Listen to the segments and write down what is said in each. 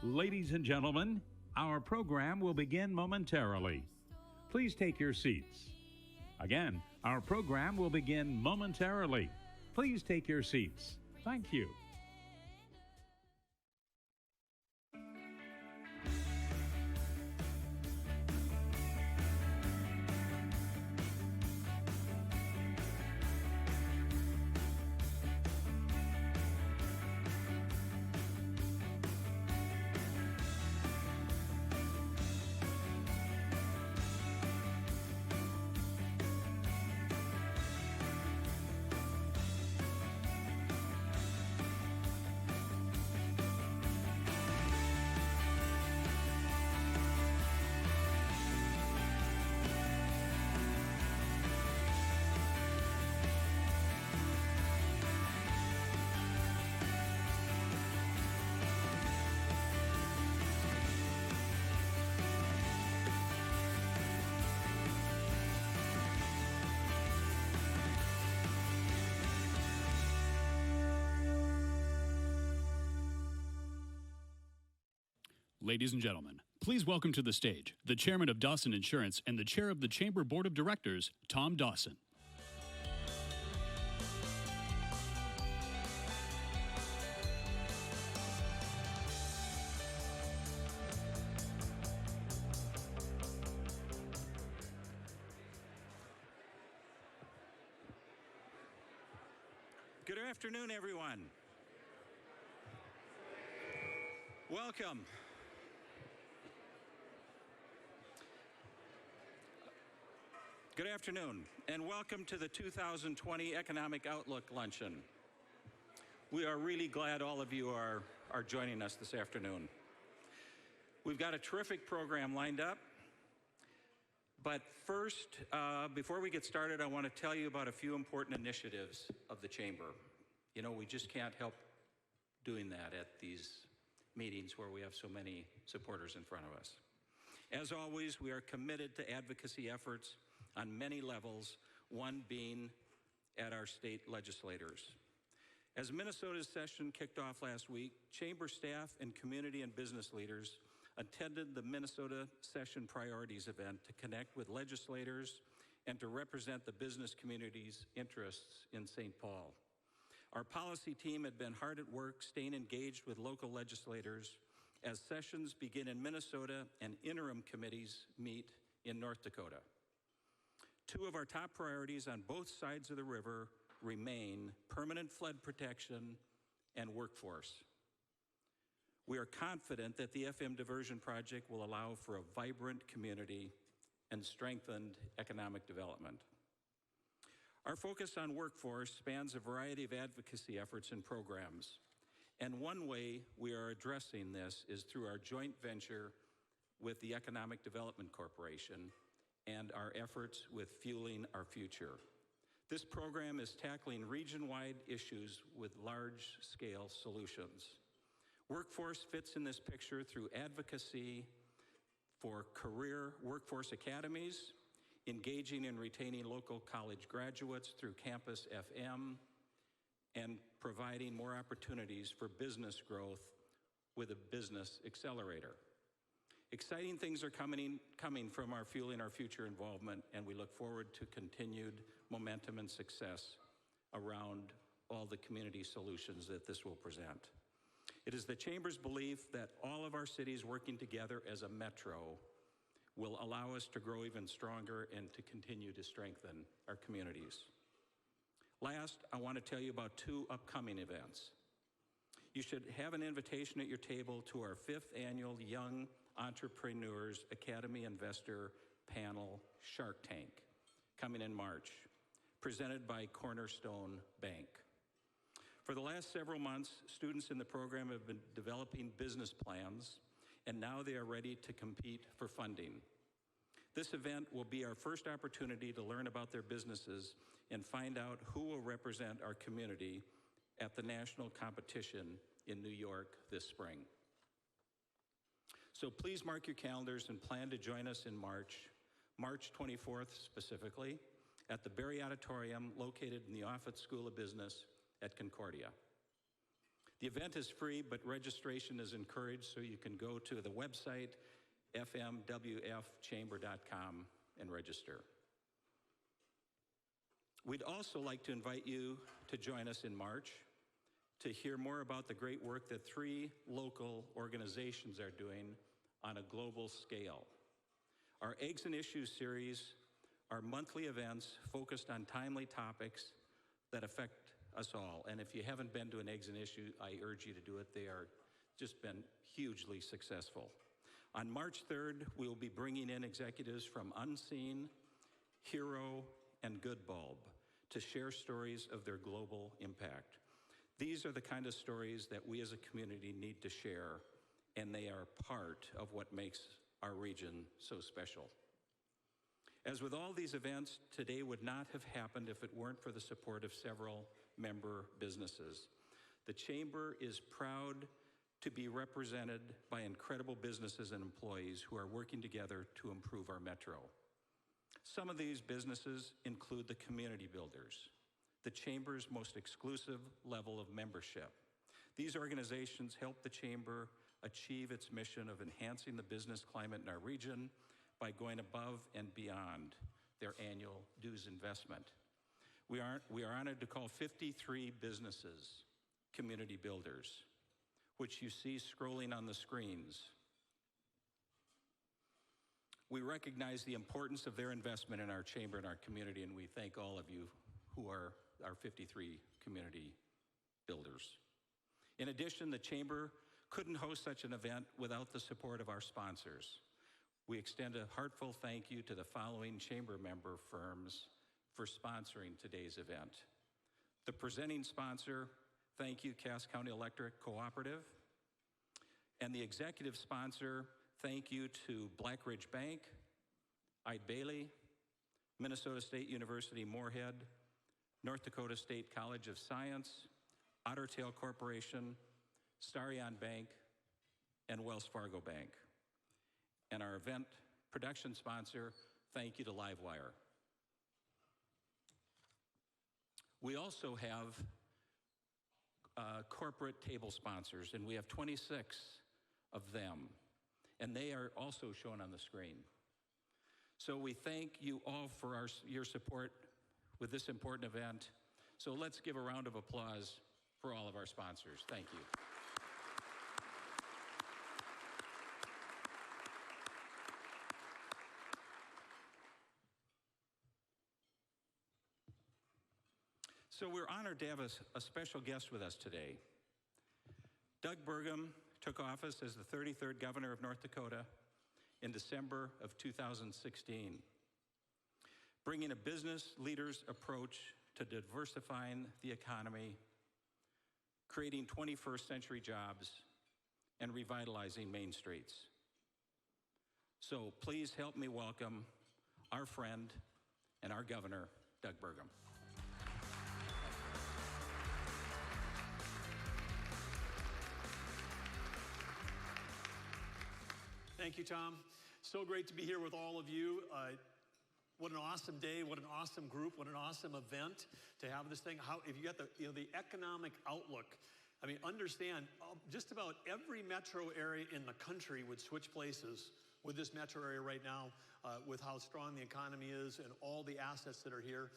Ladies and gentlemen, our program will begin momentarily. Please take your seats. Again, our program will begin momentarily. Please take your seats. Thank you. Ladies and gentlemen, please welcome to the stage the chairman of Dawson Insurance and the chair of the Chamber Board of Directors, Tom Dawson. Good afternoon, everyone. Welcome. Good afternoon, and welcome to the 2020 Economic Outlook Luncheon. We are really glad all of you are joining us this afternoon. We've got a terrific program lined up, but first, before we get started, I want to tell you about a few important initiatives of the Chamber. You know, we just can't help doing that at these meetings where we have so many supporters in front of us. As always, we are committed to advocacy efforts on many levels, one being at our state legislators. As Minnesota's session kicked off last week, Chamber staff and community and business leaders attended the Minnesota Session Priorities event to connect with legislators and to represent the business community's interests in St. Paul. Our policy team had been hard at work staying engaged with local legislators as sessions begin in Minnesota and interim committees meet in North Dakota. Two of our top priorities on both sides of the river remain permanent flood protection and workforce. We are confident that the FM diversion project will allow for a vibrant community and strengthened economic development. Our focus on workforce spans a variety of advocacy efforts and programs. And one way we are addressing this is through our joint venture with the Economic Development Corporation and our efforts with Fueling Our Future. This program is tackling region-wide issues with large-scale solutions. Workforce fits in this picture through advocacy for career workforce academies, engaging and retaining local college graduates through Campus FM, and providing more opportunities for business growth with a business accelerator. Exciting things are coming from our Fueling Our Future involvement, and we look forward to continued momentum and success around all the community solutions that this will present. It is the Chamber's belief that all of our cities working together as a metro will allow us to grow even stronger and to continue to strengthen our communities. Last, I want to tell you about two upcoming events. You should have an invitation at your table to our 5th annual Young Entrepreneurs Academy Investor Panel Shark Tank, coming in March, presented by Cornerstone Bank. For the last several months, students in the program have been developing business plans, and now they are ready to compete for funding. This event will be our first opportunity to learn about their businesses and find out who will represent our community at the national competition in New York this spring. So please mark your calendars and plan to join us in March 24th specifically, at the Berry Auditorium located in the Offutt School of Business at Concordia. The event is free, but registration is encouraged, so you can go to the website, fmwfchamber.com, and register. We'd also like to invite you to join us in March to hear more about the great work that 3 local organizations are doing on a global scale. Our Eggs and Issues series are monthly events focused on timely topics that affect us all. And if you haven't been to an Eggs and Issues, I urge you to do it. They are just been hugely successful. On March 3rd, we will be bringing in executives from Unseen, Hero, and Good Bulb to share stories of their global impact. These are the kind of stories that we as a community need to share, and they are part of what makes our region so special. As with all these events, today would not have happened if it weren't for the support of several member businesses. The Chamber is proud to be represented by incredible businesses and employees who are working together to improve our metro. Some of these businesses include the community builders, the Chamber's most exclusive level of membership. These organizations help the Chamber achieve its mission of enhancing the business climate in our region by going above and beyond their annual dues investment. We are honored to call 53 businesses community builders, which you see scrolling on the screens. We recognize the importance of their investment in our Chamber and our community, and we thank all of you who are our 53 community builders. In addition, the Chamber couldn't host such an event without the support of our sponsors. We extend a heartfelt thank you to the following Chamber member firms for sponsoring today's event. The presenting sponsor, thank you, Cass County Electric Cooperative. And the executive sponsor, thank you to Black Ridge Bank, Eide Bailly, Minnesota State University Moorhead, North Dakota State College of Science, Otter Tail Corporation, Starion Bank, and Wells Fargo Bank. And our event production sponsor, thank you to Livewire. We also have corporate table sponsors, and we have 26 of them, and they are also shown on the screen. So we thank you all for your support with this important event. So let's give a round of applause for all of our sponsors. Thank you. So we're honored to have a special guest with us today. Doug Burgum took office as the 33rd governor of North Dakota in December of 2016, bringing a business leader's approach to diversifying the economy, creating 21st century jobs, and revitalizing main streets. So please help me welcome our friend and our governor, Doug Burgum. Thank you, Tom. So great to be here with all of you. What an awesome day, what an awesome group, what an awesome event to have this thing. If you got the economic outlook, I mean, understand, just about every metro area in the country would switch places with this metro area right now, with how strong the economy is and all the assets that are here.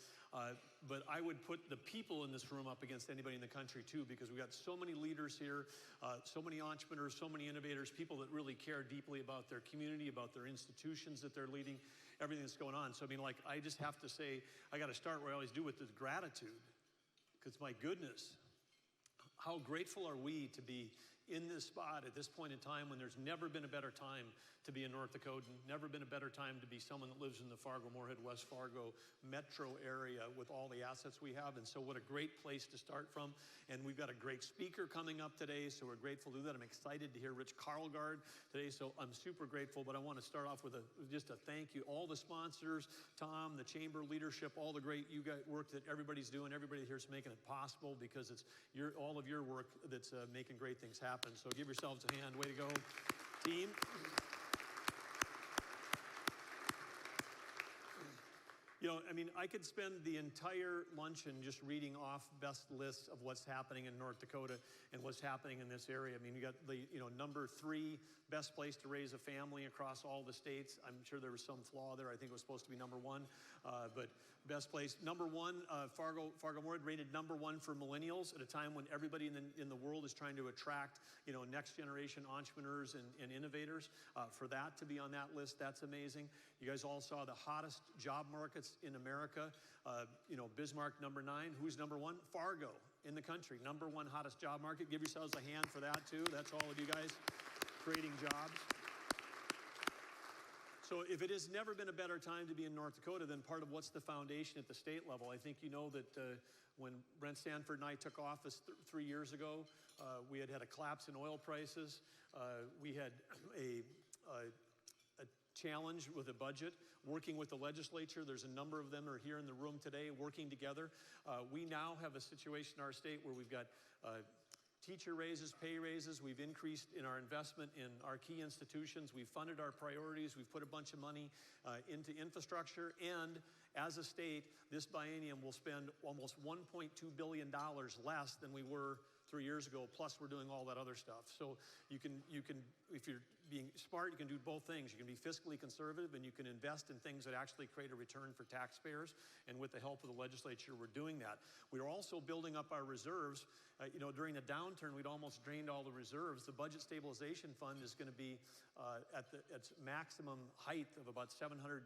But I would put the people in this room up against anybody in the country too, because we got so many leaders here, so many entrepreneurs, so many innovators, people that really care deeply about their community, about their institutions that they're leading, everything that's going on. So I mean, like, I just have to say, I got to start where I always do, with the gratitude, because my goodness, how grateful are we to be in this spot at this point in time when there's never been a better time to be a North Dakotan, never been a better time to be someone that lives in the Fargo, Moorhead, West Fargo metro area with all the assets we have. And so what a great place to start from. And we've got a great speaker coming up today, so we're grateful to do that. I'm excited to hear Rich Karlgaard today, so I'm super grateful. But I want to start off with just a thank you. All the sponsors, Tom, the Chamber leadership, all the great work that everybody's doing. Everybody here is making it possible, because it's all of your work that's making great things happen. So give yourselves a hand. Way to go, team. You know, I mean, I could spend the entire luncheon just reading off best lists of what's happening in North Dakota and what's happening in this area. I mean, you got the, you know, number 3 best place to raise a family across all the states. I'm sure there was some flaw there. I think it was supposed to be number 1, but best place. Number 1, Fargo-Moorhead rated number 1 for millennials at a time when everybody in the world is trying to attract, you know, next generation entrepreneurs and innovators. For that to be on that list, that's amazing. You guys all saw the hottest job markets in America. You know, Bismarck number 9. Who's number 1? Fargo in the country. Number 1 hottest job market. Give yourselves a hand for that too. That's all of you guys creating jobs. So if it has never been a better time to be in North Dakota, then part of what's the foundation at the state level. I think you know that when Brent Stanford and I took office 3 years ago, we had a collapse in oil prices. We had a challenge with a budget, working with the legislature. There's a number of them are here in the room today working together. We now have a situation in our state where we've got teacher raises, pay raises. We've increased in our investment in our key institutions. We've funded our priorities. We've put a bunch of money into infrastructure. And as a state, this biennium will spend almost $1.2 billion less than we were 3 years ago, plus we're doing all that other stuff. So you can, if you're being smart, you can do both things. You can be fiscally conservative and you can invest in things that actually create a return for taxpayers. And with the help of the legislature, we're doing that. We are also building up our reserves. You know, during the downturn, we'd almost drained all the reserves. The Budget Stabilization Fund is going to be at its maximum height of about $750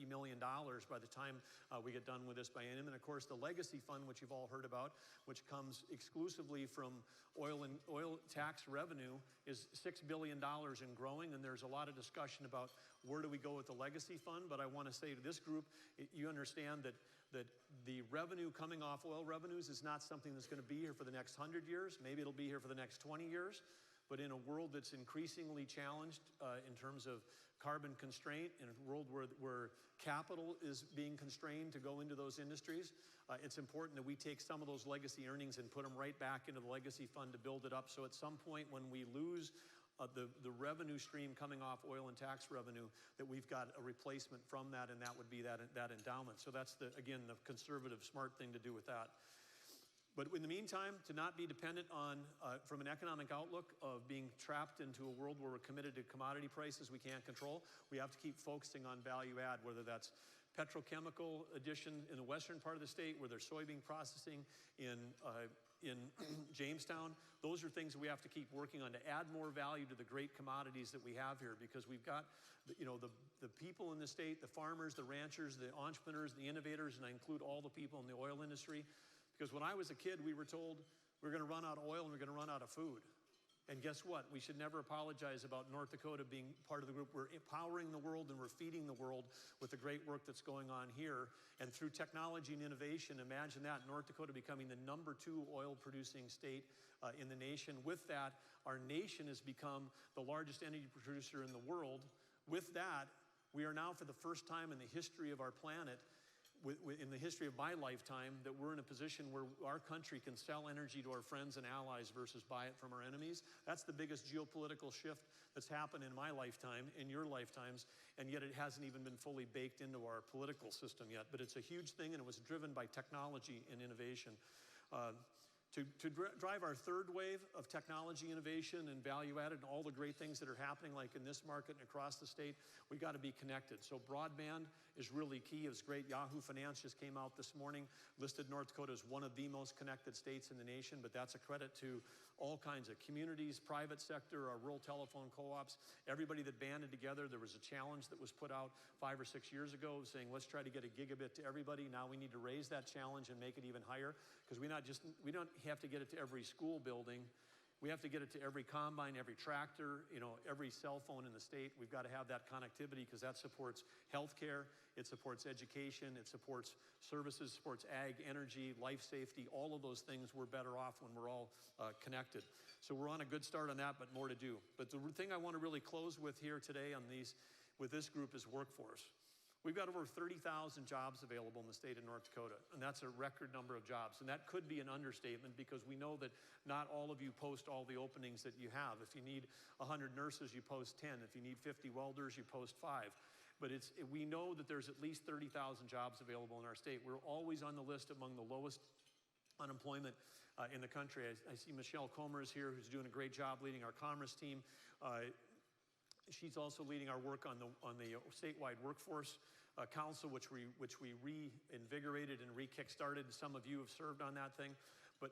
million by the time we get done with this biennium. And of course, the Legacy Fund, which you've all heard about, which comes exclusively from oil tax revenue, is $6 billion and growing. And there's a lot of discussion about where do we go with the Legacy Fund. But I want to say to this group, you understand that the revenue coming off oil revenues is not something that's going to be here for the next 100 years. Maybe it'll be here for the next 20 years. But in a world that's increasingly challenged in terms of carbon constraint, in a world where capital is being constrained to go into those industries, it's important that we take some of those legacy earnings and put them right back into the Legacy Fund to build it up. So at some point when we lose the revenue stream coming off oil and tax revenue, that we've got a replacement from that, and that would be that endowment. So that's, again, the conservative, smart thing to do with that. But in the meantime, to not be dependent on, from an economic outlook of being trapped into a world where we're committed to commodity prices we can't control, we have to keep focusing on value add, whether that's petrochemical addition in the western part of the state, where there's soybean processing in Jamestown. Those are things that we have to keep working on to add more value to the great commodities that we have here, because we've got, you know, the people in the state, the farmers, the ranchers, the entrepreneurs, the innovators, and I include all the people in the oil industry. Because when I was a kid, we were told we're going to run out of oil and we're going to run out of food. And guess what? We should never apologize about North Dakota being part of the group. We're empowering the world and we're feeding the world with the great work that's going on here. And through technology and innovation, imagine that, North Dakota becoming the #2 oil producing state in the nation. With that, our nation has become the largest energy producer in the world. With that, we are now, for the first time in the history of our planet, in the history of my lifetime, that we're in a position where our country can sell energy to our friends and allies versus buy it from our enemies. That's the biggest geopolitical shift that's happened in my lifetime, in your lifetimes, and yet it hasn't even been fully baked into our political system yet. But it's a huge thing, and it was driven by technology and innovation. To drive our third wave of technology innovation and value added and all the great things that are happening, like in this market and across the state, we got to be connected. So broadband is really key. It was great. Yahoo Finance just came out this morning, listed North Dakota as one of the most connected states in the nation, but that's a credit to all kinds of communities, private sector, our rural telephone co-ops, everybody that banded together. There was a challenge that was put out 5 or 6 years ago saying, let's try to get a gigabit to everybody. Now we need to raise that challenge and make it even higher, because we don't have to get it to every school building. We have to get it to every combine, every tractor, you know, every cell phone in the state. We've got to have that connectivity, because that supports healthcare, it supports education, it supports services, supports ag, energy, life safety. All of those things, we're better off when we're all connected. So we're on a good start on that, but more to do. But the thing I want to really close with here today with this group is workforce. We've got over 30,000 jobs available in the state of North Dakota, and that's a record number of jobs. And that could be an understatement, because we know that not all of you post all the openings that you have. If you need 100 nurses, you post 10. If you need 50 welders, you post 5. but we know that there's at least 30,000 jobs available in our state. We're always on the list among the lowest unemployment in the country. I see Michelle Comer is here, who's doing a great job leading our commerce team. She's also leading our work on the statewide workforce council, which we reinvigorated and re-kickstarted. Some of you have served on that thing. But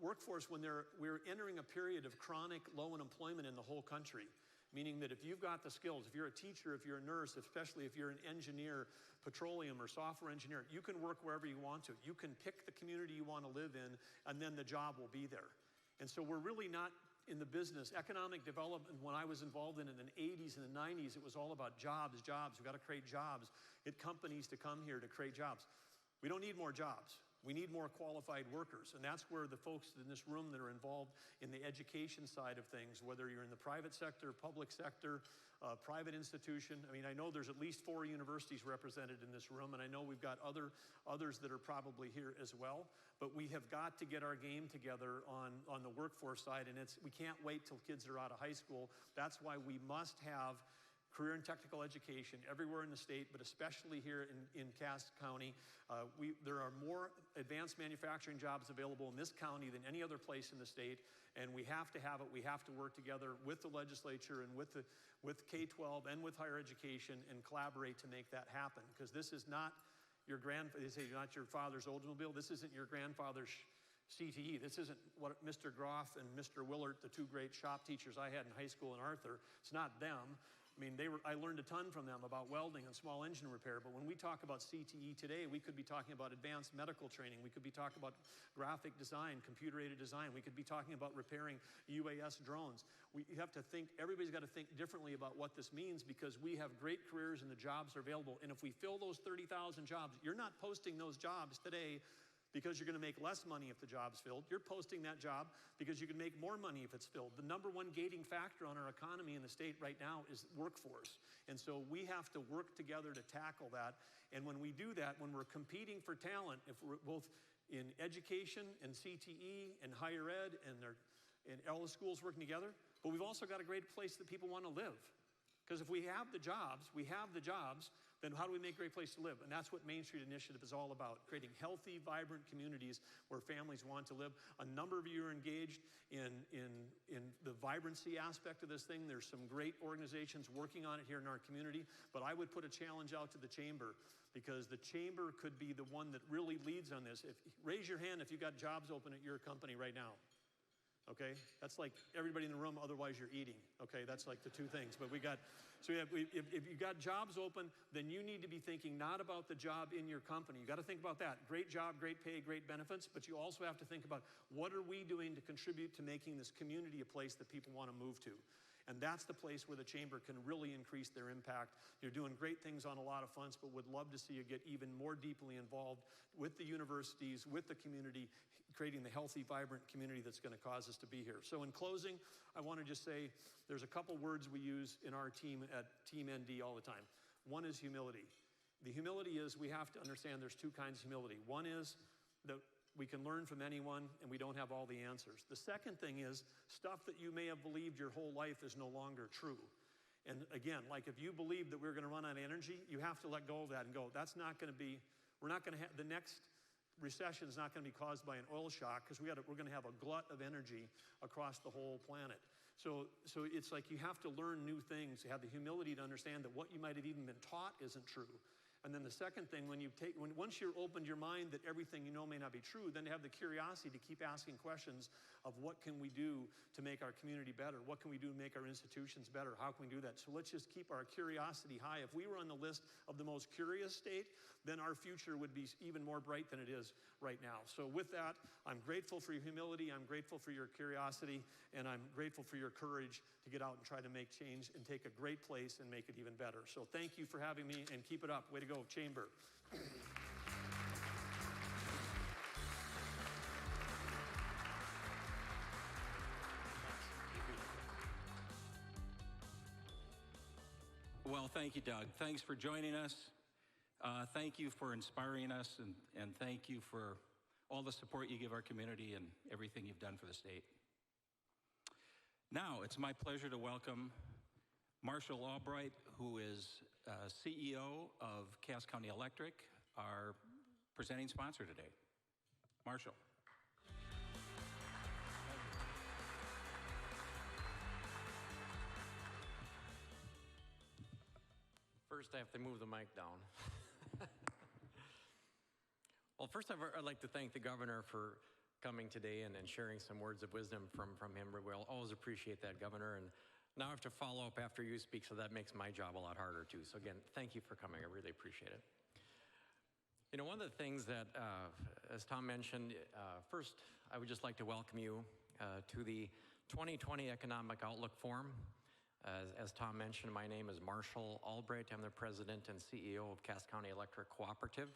workforce, we're entering a period of chronic low unemployment in the whole country, meaning that if you've got the skills, if you're a teacher, if you're a nurse, especially if you're an engineer, petroleum or software engineer, you can work wherever you want to. You can pick the community you want to live in, and then the job will be there. And so we're really not in the business. Economic development, when I was involved in the 80s and the 90s, it was all about jobs. We've got to create jobs, get companies to come here to create jobs. We don't need more jobs. We need more qualified workers. And that's where the folks in this room that are involved in the education side of things, whether you're in the private sector, public sector, private institution. I mean, I know there's at least 4 universities represented in this room, and I know we've got others that are probably here as well. But we have got to get our game together on the workforce side, and we can't wait till kids are out of high school. That's why we must have career and technical education everywhere in the state, but especially here in Cass County. There are more advanced manufacturing jobs available in this county than any other place in the state, and we have to have it. We have to work together with the legislature and with K-12 and with higher education and collaborate to make that happen, because this is not they say not your father's Oldsmobile. This isn't your grandfather's CTE. This isn't what Mr. Groff and Mr. Willert, the 2 great shop teachers I had in high school in Arthur. It's not them. I mean, I learned a ton from them about welding and small engine repair, but when we talk about CTE today, we could be talking about advanced medical training. We could be talking about graphic design, computer-aided design. We could be talking about repairing UAS drones. Everybody's got to think differently about what this means, because we have great careers and the jobs are available. And if we fill those 30,000 jobs, you're not posting those jobs today because you're going to make less money if the job's filled. You're posting that job because you can make more money if it's filled. The number one gating factor on our economy in the state right now is workforce. And so we have to work together to tackle that. And when we do that, when we're competing for talent, if we're both in education and CTE and higher ed and all the schools working together, but we've also got a great place that people want to live. Because if we have the jobs, then how do we make a great place to live? And that's what Main Street Initiative is all about, creating healthy, vibrant communities where families want to live. A number of you are engaged in the vibrancy aspect of this thing. There's some great organizations working on it here in our community, but I would put a challenge out to the Chamber, because the Chamber could be the one that really leads on this. Raise your hand if you've got jobs open at your company right now. Okay, that's like everybody in the room, otherwise you're eating. Okay, that's like the 2 things. But if you've got jobs open, then you need to be thinking not about the job in your company. You got to think about that. Great job, great pay, great benefits, but you also have to think about what are we doing to contribute to making this community a place that people want to move to. And that's the place where the Chamber can really increase their impact. You're doing great things on a lot of fronts, but would love to see you get even more deeply involved with the universities, with the community, creating the healthy, vibrant community that's going to cause us to be here. So in closing, I want to just say there's a couple words we use in our team at Team ND all the time. One is humility. The humility is we have to understand there's 2 kinds of humility. One is that we can learn from anyone and we don't have all the answers. The second thing is stuff that you may have believed your whole life is no longer true. And again, like if you believe that we're going to run out of energy, you have to let go of that and go, that's not going to be, we're not going to have, the next recession is not going to be caused by an oil shock, because we're going to have a glut of energy across the whole planet. So it's like you have to learn new things. You have the humility to understand that what you might have even been taught isn't true. And then the second thing, once you've opened your mind that everything you know may not be true, then to have the curiosity to keep asking questions of what can we do to make our community better? What can we do to make our institutions better? How can we do that? So let's just keep our curiosity high. If we were on the list of the most curious state, then our future would be even more bright than it is right now. So with that, I'm grateful for your humility, I'm grateful for your curiosity, and I'm grateful for your courage to get out and try to make change and take a great place and make it even better. So thank you for having me, and keep it up. Way to go, Chamber. Well, thank you, Doug. Thanks for joining us. Thank you for inspiring us, and thank you for all the support you give our community and everything you've done for the state. Now, it's my pleasure to welcome Marshall Albright, who is CEO of Cass County Electric, our presenting sponsor today. Marshall. First, I have to move the mic down. Well, first, I'd like to thank the governor for coming today and sharing some words of wisdom from him. We'll always appreciate that, Governor. And now I have to follow up after you speak, so that makes my job a lot harder, too. So again, thank you for coming. I really appreciate it. You know, one of the things that, as Tom mentioned, first, I would just like to welcome you to the 2020 Economic Outlook Forum. As Tom mentioned, my name is Marshall Albright. I'm the president and CEO of Cass County Electric Cooperative.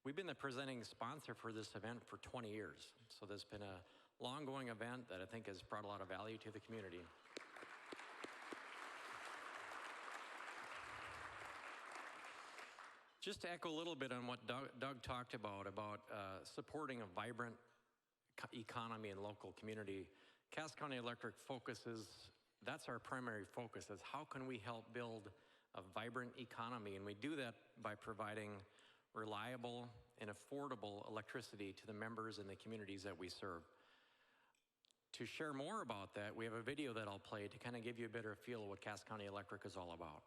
We've been the presenting sponsor for this event for 20 years. So this has been a long-going event that I think has brought a lot of value to the community. Just to echo a little bit on what Doug talked about supporting a vibrant economy and local community, Cass County Electric focuses, that's our primary focus, is how can we help build a vibrant economy? And we do that by providing reliable and affordable electricity to the members and the communities that we serve. To share more about that, we have a video that I'll play to kind of give you a better feel of what Cass County Electric is all about.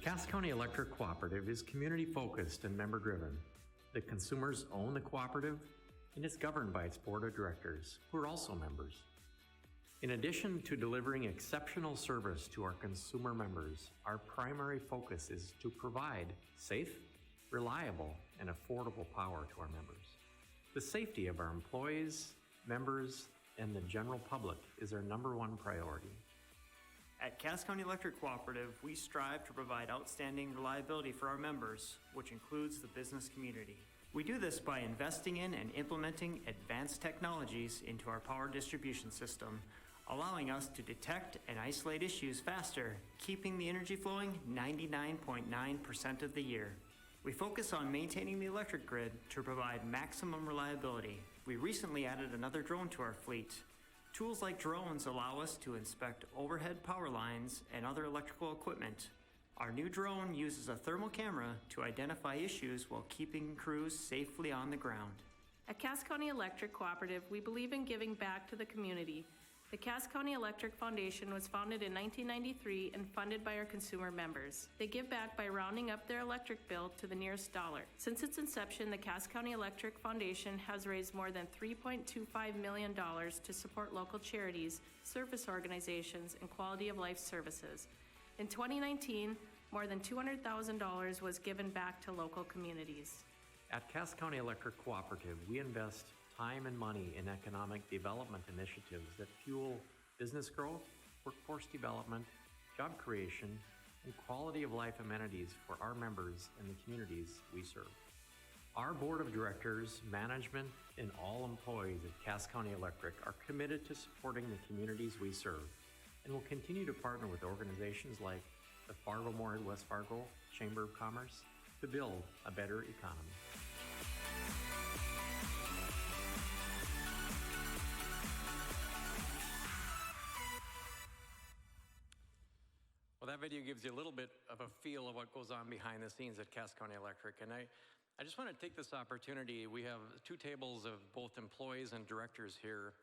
Cass County Electric Cooperative is community-focused and member-driven. The consumers own the cooperative, and it's governed by its board of directors, who are also members. In addition to delivering exceptional service to our consumer members, our primary focus is to provide safe, reliable, and affordable power to our members. The safety of our employees, members, and the general public is our #1 priority. At Cass County Electric Cooperative, we strive to provide outstanding reliability for our members, which includes the business community. We do this by investing in and implementing advanced technologies into our power distribution system, allowing us to detect and isolate issues faster, keeping the energy flowing 99.9% of the year. We focus on maintaining the electric grid to provide maximum reliability. We recently added another drone to our fleet. Tools like drones allow us to inspect overhead power lines and other electrical equipment. Our new drone uses a thermal camera to identify issues while keeping crews safely on the ground. At Cass County Electric Cooperative, we believe in giving back to the community. The Cass County Electric Foundation was founded in 1993 and funded by our consumer members. They give back by rounding up their electric bill to the nearest dollar. Since its inception, the Cass County Electric Foundation has raised more than $3.25 million to support local charities, service organizations, and quality of life services. In 2019, more than $200,000 was given back to local communities. At Cass County Electric Cooperative, we invest time and money in economic development initiatives that fuel business growth, workforce development, job creation, and quality of life amenities for our members and the communities we serve. Our board of directors, management, and all employees at Cass County Electric are committed to supporting the communities we serve and will continue to partner with organizations like the Fargo-Moorhead West Fargo Chamber of Commerce to build a better economy. Well, that video gives you a little bit of a feel of what goes on behind the scenes at Cass County Electric. And I just want to take this opportunity. We have two tables of both employees and directors here.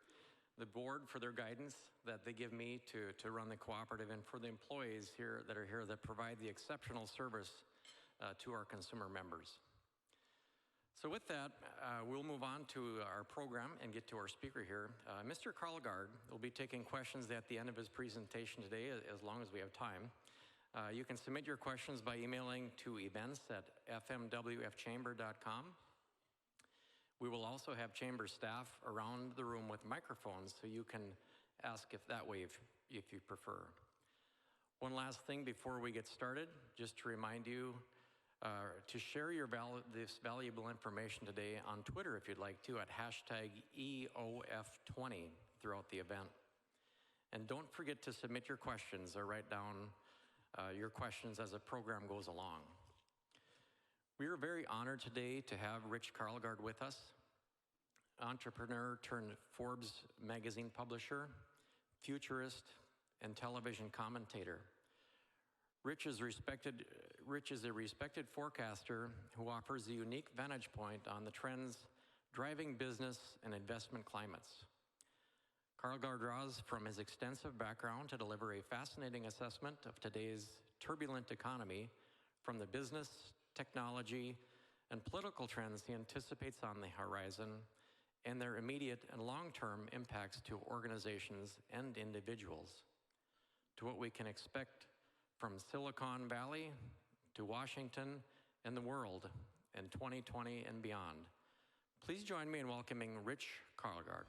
The board for their guidance that they give me to run the cooperative, and for the employees here that provide the exceptional service to our consumer members. So with that, we'll move on to our program and get to our speaker here. Mr. Carl Gard will be taking questions at the end of his presentation today, as long as we have time. You can submit your questions by emailing to events@fmwfchamber.com. We will also have chamber staff around the room with microphones, so you can ask that way if you prefer. One last thing before we get started, just to remind you, to share this valuable information today on Twitter if you'd like to, at #EOF20 throughout the event. And don't forget to submit your questions or write down your questions as the program goes along. We are very honored today to have Rich Karlgaard with us, entrepreneur turned Forbes magazine publisher, futurist, and television commentator. Rich is a respected forecaster who offers a unique vantage point on the trends driving business and investment climates. Karlgaard draws from his extensive background to deliver a fascinating assessment of today's turbulent economy from the business, technology, and political trends he anticipates on the horizon and their immediate and long-term impacts to organizations and individuals, to what we can expect from Silicon Valley to Washington and the world in 2020 and beyond. Please join me in welcoming Rich Karlgaard.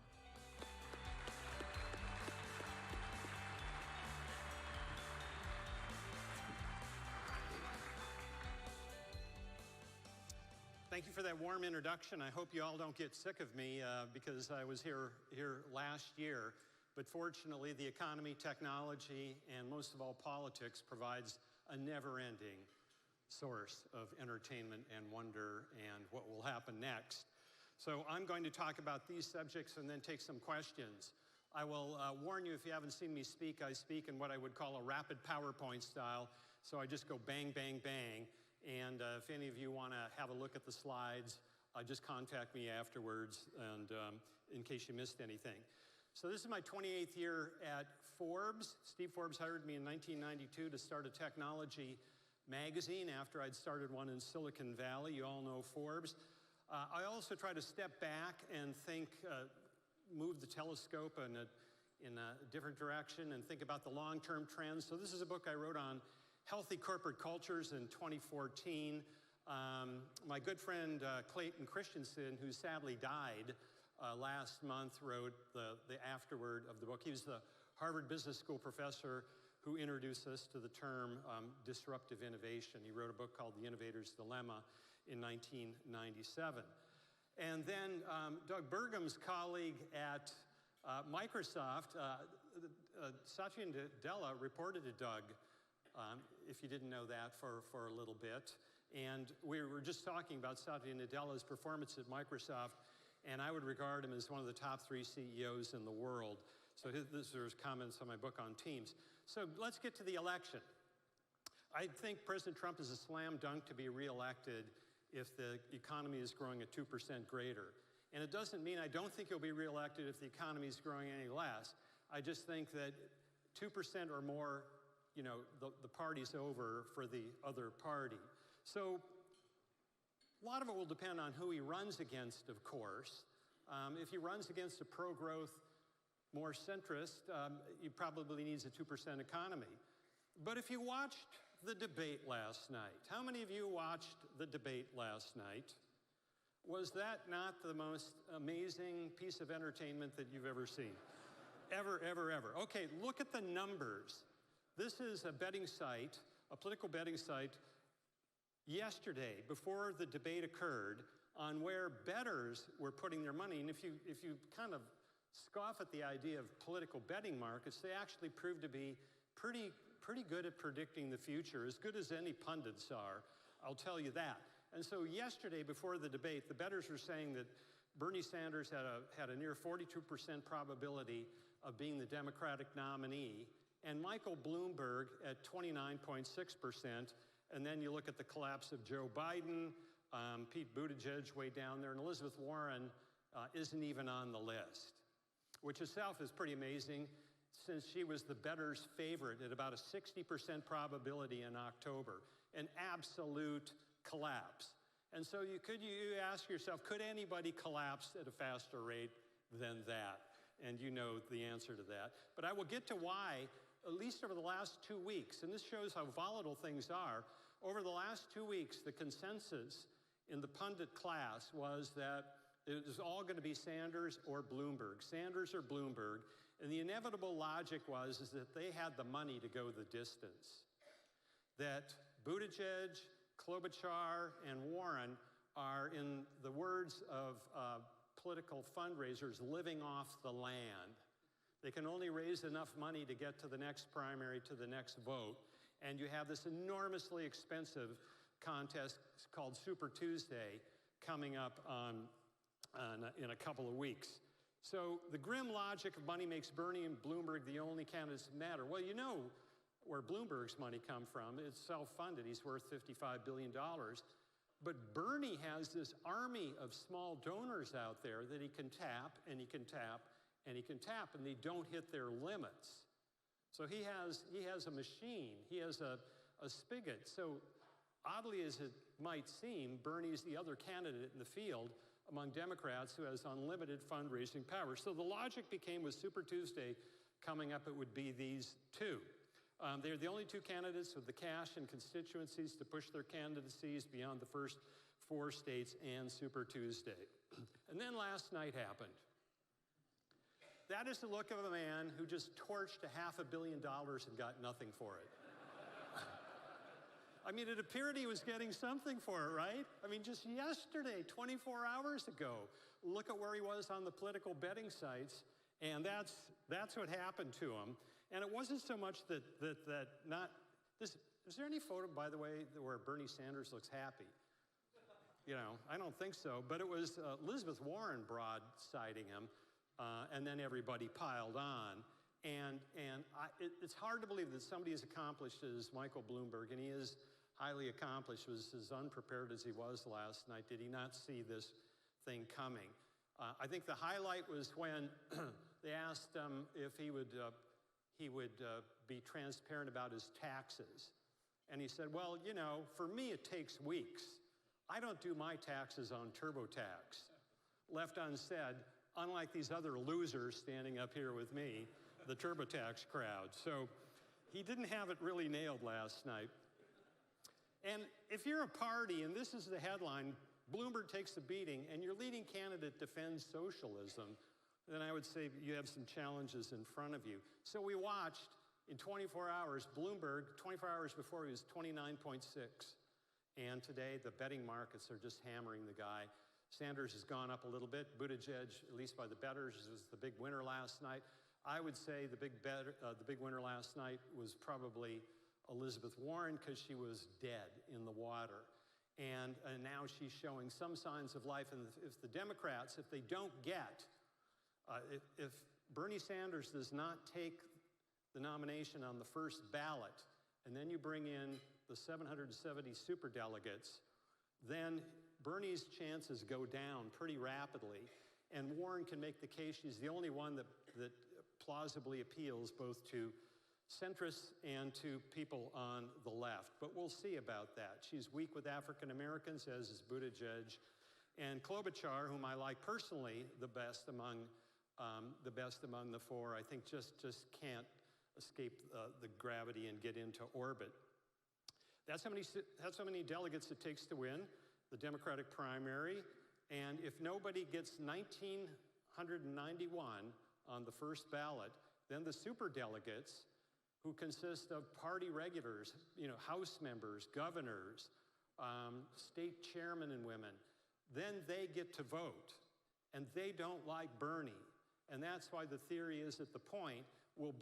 Thank you for that warm introduction. I hope you all don't get sick of me because I was here last year. But fortunately, the economy, technology, and most of all politics provides a never-ending source of entertainment and wonder and what will happen next. So I'm going to talk about these subjects and then take some questions. I will warn you, if you haven't seen me speak, I speak in what I would call a rapid PowerPoint style. So I just go bang, bang, bang. And if any of you want to have a look at the slides, just contact me afterwards and in case you missed anything. So this is my 28th year at Forbes. Steve Forbes hired me in 1992 to start a technology magazine after I'd started one in Silicon Valley. You all know Forbes. I also try to step back and think, move the telescope in a different direction and think about the long-term trends. So this is a book I wrote on healthy corporate cultures in 2014. My good friend Clayton Christensen, who sadly died last month, wrote the afterword of the book. He was the Harvard Business School professor who introduced us to the term disruptive innovation. He wrote a book called The Innovator's Dilemma in 1997. And then Doug Burgum's colleague at Microsoft, Satya Nadella, reported to Doug, if you didn't know that, for a little bit. And we were just talking about Satya Nadella's performance at Microsoft, and I would regard him as one of the top 3 CEOs in the world. So this is comments on my book on Teams. So let's get to the election. I think President Trump is a slam dunk to be reelected if the economy is growing at 2% greater. And it doesn't mean I don't think he'll be reelected if the economy is growing any less. I just think that 2% or more, you know, the party's over for the other party. So a lot of it will depend on who he runs against, of course. If he runs against a pro-growth, more centrist, he probably needs a 2% economy. But if you watched the debate last night, how many of you watched the debate last night? Was that not the most amazing piece of entertainment that you've ever seen? Ever, ever, ever. Okay, look at the numbers. This is a betting site, a political betting site, yesterday, before the debate occurred, on where bettors were putting their money. And if you kind of scoff at the idea of political betting markets, they actually proved to be pretty good at predicting the future, as good as any pundits are, I'll tell you that. And so yesterday, before the debate, the bettors were saying that Bernie Sanders had a near 42% probability of being the Democratic nominee, and Michael Bloomberg at 29.6%. And then you look at the collapse of Joe Biden, Pete Buttigieg way down there, and Elizabeth Warren isn't even on the list, which itself is pretty amazing since she was the bettor's favorite at about a 60% probability in October, an absolute collapse. And so you ask yourself, could anybody collapse at a faster rate than that? And you know the answer to that. But I will get to why, at least over the last 2 weeks, and this shows how volatile things are. Over the last 2 weeks, the consensus in the pundit class was that it was all going to be Sanders or Bloomberg, Sanders or Bloomberg. And the inevitable logic was that they had the money to go the distance. That Buttigieg, Klobuchar, and Warren are, in the words of political fundraisers, living off the land. They can only raise enough money to get to the next primary, to the next vote. And you have this enormously expensive contest called Super Tuesday coming up in a couple of weeks. So the grim logic of money makes Bernie and Bloomberg the only candidates that matter. Well, you know where Bloomberg's money come from. It's self-funded. He's worth $55 billion. But Bernie has this army of small donors out there that he can tap, and he can tap, and he can tap, and they don't hit their limits. So he has a machine. He has a spigot. So oddly as it might seem, Bernie's the other candidate in the field among Democrats who has unlimited fundraising power. So the logic became with Super Tuesday coming up, it would be these two. They're the only two candidates with the cash and constituencies to push their candidacies beyond the first 4 states and Super Tuesday. And then last night happened. That is the look of a man who just torched $500 million and got nothing for it. I mean, it appeared he was getting something for it, right? I mean, just yesterday, 24 hours ago, look at where he was on the political betting sites, and that's what happened to him. And it wasn't so much is there any photo, by the way, where Bernie Sanders looks happy? You know, I don't think so, but it was Elizabeth Warren broadsiding him, and then everybody piled on. And it's hard to believe that somebody as accomplished as Michael Bloomberg, and he is highly accomplished, was as unprepared as he was last night. Did he not see this thing coming? I think the highlight was when they asked him if he would be transparent about his taxes. And he said, well, you know, for me it takes weeks. I don't do my taxes on TurboTax. Left unsaid, unlike these other losers standing up here with me, the TurboTax crowd. So he didn't have it really nailed last night. And if you're a party, and this is the headline, Bloomberg takes a beating, and your leading candidate defends socialism, then I would say you have some challenges in front of you. So we watched in 24 hours, Bloomberg, 24 hours before he was 29.6. And today the betting markets are just hammering the guy. Sanders has gone up a little bit. Buttigieg, at least by the bettors, was the big winner last night. I would say the big winner last night was probably Elizabeth Warren, because she was dead in the water. And now she's showing some signs of life. And if the Democrats, if they don't get, if Bernie Sanders does not take the nomination on the first ballot, and then you bring in the 770 superdelegates, then Bernie's chances go down pretty rapidly. And Warren can make the case she's the only one that plausibly appeals both to centrists and to people on the left. But we'll see about that. She's weak with African Americans, as is Buttigieg. And Klobuchar, whom I like personally the best among the four, I think just can't escape the gravity and get into orbit. That's how many delegates it takes to win the Democratic primary. And if nobody gets 1,991 on the first ballot, then the superdelegates, who consist of party regulars, you know, House members, governors, state chairmen and women, then they get to vote. And they don't like Bernie. And that's why the theory is at the point, if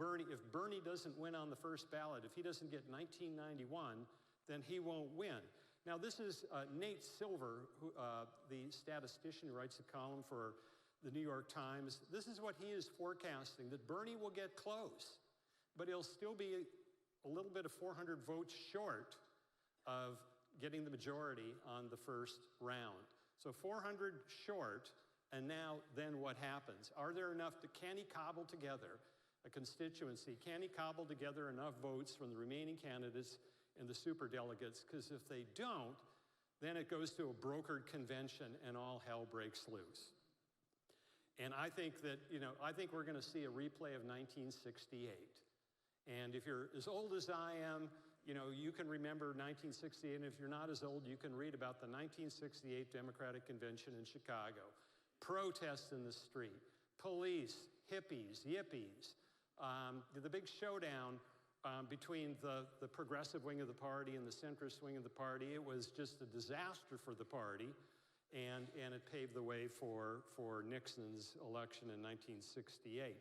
Bernie doesn't win on the first ballot, if he doesn't get 1991, then he won't win. Now, this is Nate Silver, the statistician who writes a column for the New York Times. This is what he is forecasting, that Bernie will get close, but he'll still be a little bit of 400 votes short of getting the majority on the first round. So 400 short, and now then what happens? Are there enough, can he cobble together a constituency? Can he cobble together enough votes from the remaining candidates and the superdelegates? Because if they don't, then it goes to a brokered convention and all hell breaks loose. And I think that, I think we're going to see a replay of 1968. And if you're as old as I am, you can remember 1968. And if you're not as old, you can read about the 1968 Democratic Convention in Chicago. Protests in the street, police, hippies, yippies, the big showdown between the progressive wing of the party and the centrist wing of the party. It was just a disaster for the party, and it paved the way for Nixon's election in 1968.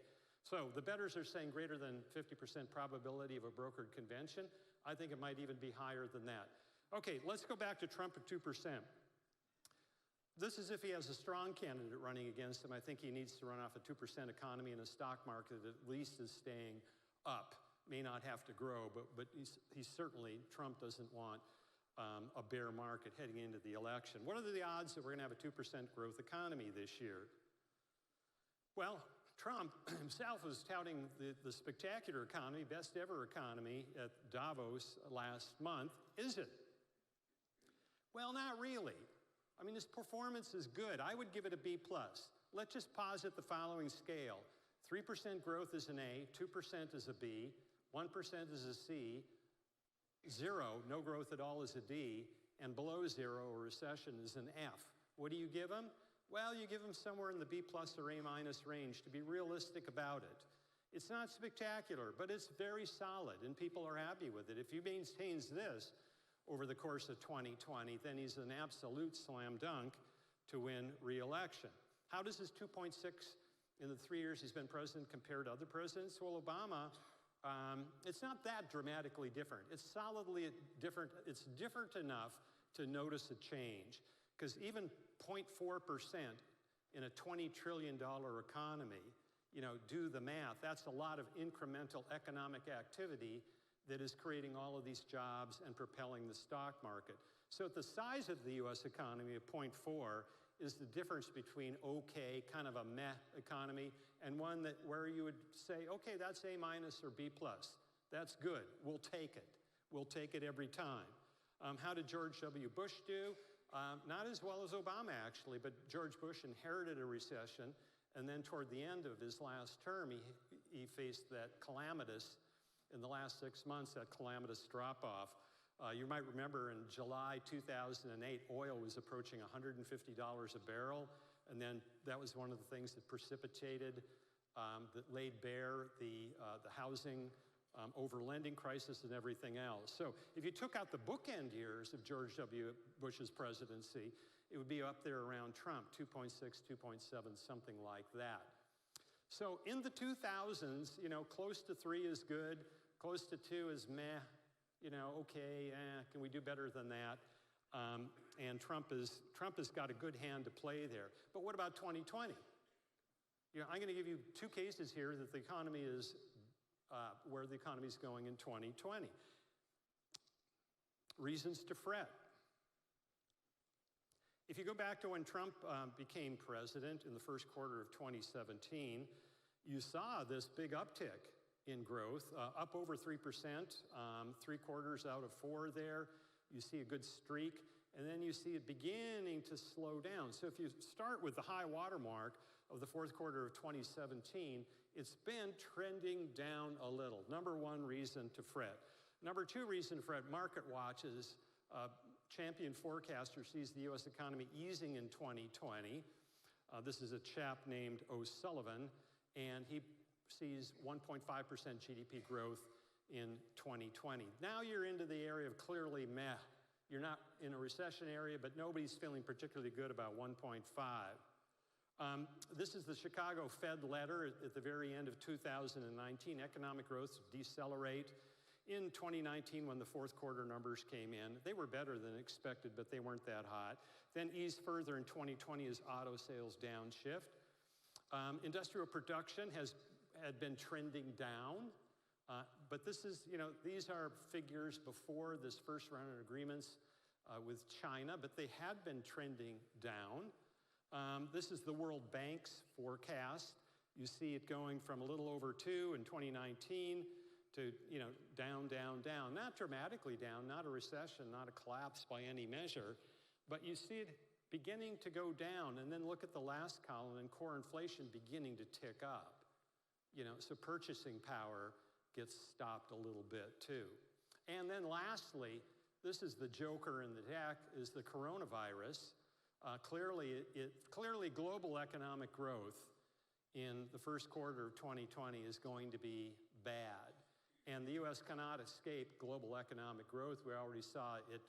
So the bettors are saying greater than 50% probability of a brokered convention. I think it might even be higher than that. Okay, let's go back to Trump at 2%. This is if he has a strong candidate running against him. I think he needs to run off a 2% economy in a stock market that at least is staying up. May not have to grow, but he's certainly, Trump doesn't want a bear market heading into the election. What are the odds that we're going to have a 2% growth economy this year? Well, Trump himself was touting the spectacular economy, best ever economy at Davos last month. Is it? Well, not really. I mean, his performance is good. I would give it a B+. Let's just posit the following scale. 3% growth is an A, 2% is a B, 1% is a C, 0, no growth at all, is a D, and below 0, a recession, is an F. What do you give him? Well, you give him somewhere in the B+ or A- range to be realistic about it. It's not spectacular, but it's very solid, and people are happy with it. If he maintains this over the course of 2020, then he's an absolute slam dunk to win re-election. How does his 2.6 in the 3 years he's been president compare to other presidents? Well, Obama, it's not that dramatically different. It's solidly different. It's different enough to notice a change, because even 0.4% in a $20 trillion economy, you know, do the math, that's a lot of incremental economic activity that is creating all of these jobs and propelling the stock market. So at the size of the US economy of 0.4 is the difference between okay, kind of a meh economy, and one that where you would say, okay, that's A- or B+. That's good, we'll take it. We'll take it every time. How did George W. Bush do? Not as well as Obama, actually, but George Bush inherited a recession, and then toward the end of his last term, he faced that calamitous, in the last 6 months, that calamitous drop-off. You might remember in July 2008, oil was approaching $150 a barrel, and then that was one of the things that precipitated, that laid bare the housing over-lending crisis and everything else. So if you took out the bookend years of George W. Bush's presidency, it would be up there around Trump, 2.6, 2.7, something like that. So in the 2000s, you know, close to 3 is good, close to 2 is meh, you know, okay, can we do better than that? And Trump has got a good hand to play there. But what about 2020? You know, I'm going to give you 2 cases here that the economy is, where the economy is going in 2020. Reasons to fret. If you go back to when Trump became president in the first quarter of 2017, you saw this big uptick in growth, up over 3%, 3 quarters out of 4 there. You see a good streak, and then you see it beginning to slow down. So if you start with the high watermark of the fourth quarter of 2017, it's been trending down a little. Number 1 reason to fret. Number 2 reason to fret, MarketWatch's champion forecaster sees the US economy easing in 2020. This is a chap named O'Sullivan, and he sees 1.5% GDP growth in 2020. Now you're into the area of clearly meh. You're not in a recession area, but nobody's feeling particularly good about 1.5. This is the Chicago Fed letter at the very end of 2019. Economic growth decelerate. In 2019, when the fourth quarter numbers came in, they were better than expected, but they weren't that hot. Then ease further in 2020 as auto sales downshift. Industrial production had been trending down, but this is, you know, these are figures before this first round of agreements with China, but they had been trending down. This is the World Bank's forecast. You see it going from a little over 2 in 2019 to, you know, down, down, down. Not dramatically down, not a recession, not a collapse by any measure, but you see it beginning to go down. And then look at the last column, and core inflation beginning to tick up. You know, so purchasing power gets stopped a little bit too. And then lastly, this is the joker in the deck, is the coronavirus. Clearly global economic growth in the first quarter of 2020 is going to be bad. And the US cannot escape global economic growth. We already saw it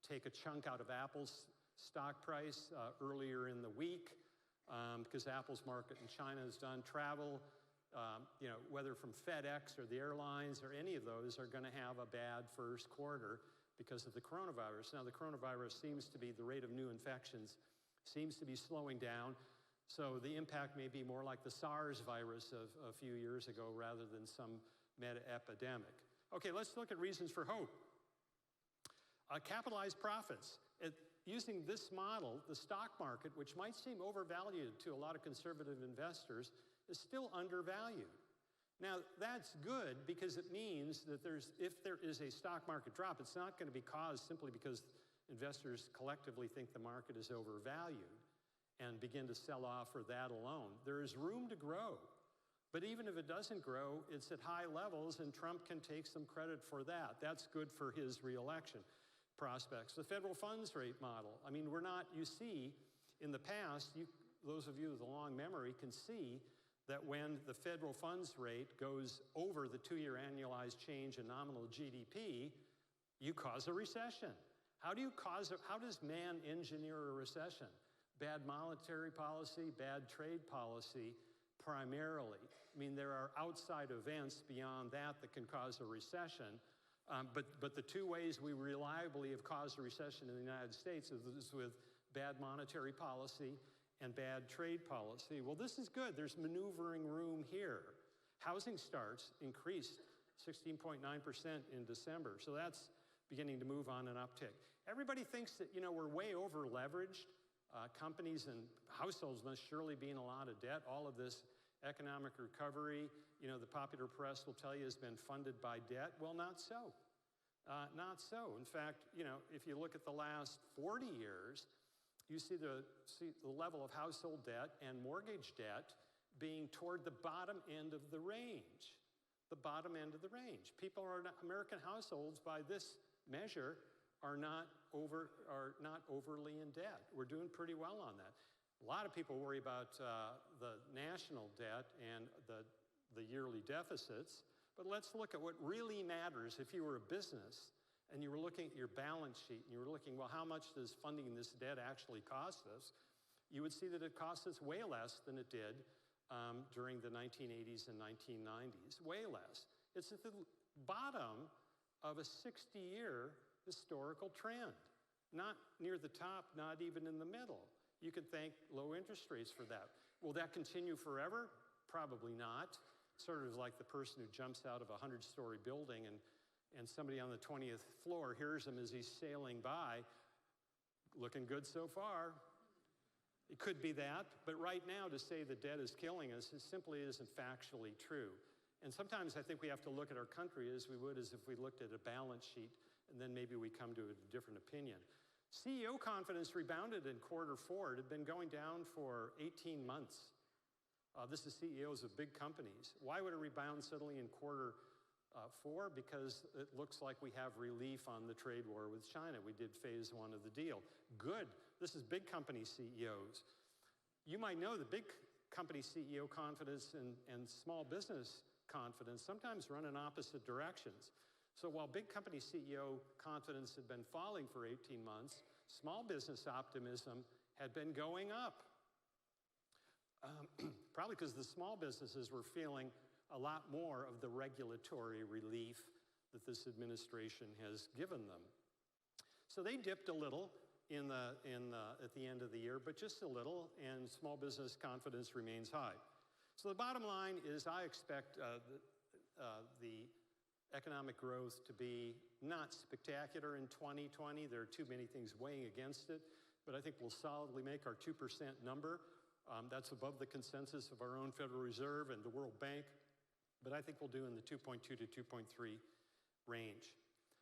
take a chunk out of Apple's stock price earlier in the week because Apple's market in China is done. Travel whether from FedEx or the airlines or any of those, are going to have a bad first quarter because of the coronavirus. Now, the coronavirus seems to be, the rate of new infections seems to be slowing down. So the impact may be more like the SARS virus of a few years ago rather than some meta-epidemic. Okay, let's look at reasons for hope. Capitalized profits. Using this model, the stock market, which might seem overvalued to a lot of conservative investors, is still undervalued. Now, that's good because it means that if there is a stock market drop, it's not going to be caused simply because investors collectively think the market is overvalued and begin to sell off for that alone. There is room to grow. But even if it doesn't grow, it's at high levels, and Trump can take some credit for that. That's good for his reelection prospects. The federal funds rate model. I mean, you see, in the past, those of you with a long memory can see that when the federal funds rate goes over the 2-year annualized change in nominal GDP, you cause a recession. How does man engineer a recession? Bad monetary policy, bad trade policy, primarily. I mean, there are outside events beyond that can cause a recession, but the two ways we reliably have caused a recession in the United States is with bad monetary policy and bad trade policy. Well, this is good. There's maneuvering room here. Housing starts increased 16.9% in December, so that's beginning to move on an uptick. Everybody thinks that, we're way over leveraged. Companies and households must surely be in a lot of debt. All of this economic recovery, the popular press will tell you has been funded by debt. Well, not so. Not so. In fact, if you look at the last 40 years, you see the level of household debt and mortgage debt being toward the bottom end of the range. The bottom end of the range. American households, by this measure, are not overly in debt. We're doing pretty well on that. A lot of people worry about the national debt and the yearly deficits, but let's look at what really matters. If you were a business and you were looking at your balance sheet and you were looking, well, how much does funding this debt actually cost us? You would see that it costs us way less than it did during the 1980s and 1990s, way less. It's at the bottom of a 60-year historical trend, not near the top, not even in the middle. You can thank low interest rates for that. Will that continue forever? Probably not. Sort of like the person who jumps out of a 100-story building and somebody on the 20th floor hears him as he's sailing by, looking good so far. It could be that, but right now to say the debt is killing us, it simply isn't factually true. And sometimes I think we have to look at our country as we would as if we looked at a balance sheet, and then maybe we come to a different opinion. CEO confidence rebounded in Q4. It had been going down for 18 months. This is CEOs of big companies. Why would it rebound suddenly in Q4? Because it looks like we have relief on the trade war with China. We did phase 1 of the deal. Good. This is big company CEOs. You might know that big company CEO confidence and small business confidence sometimes run in opposite directions. So while big company CEO confidence had been falling for 18 months, small business optimism had been going up. Probably because the small businesses were feeling a lot more of the regulatory relief that this administration has given them. So they dipped a little at the end of the year, but just a little, and small business confidence remains high. So the bottom line is I expect the economic growth to be not spectacular in 2020. There are too many things weighing against it, but I think we'll solidly make our 2% number. That's above the consensus of our own Federal Reserve and the World Bank, but I think we'll do in the 2.2 to 2.3 range.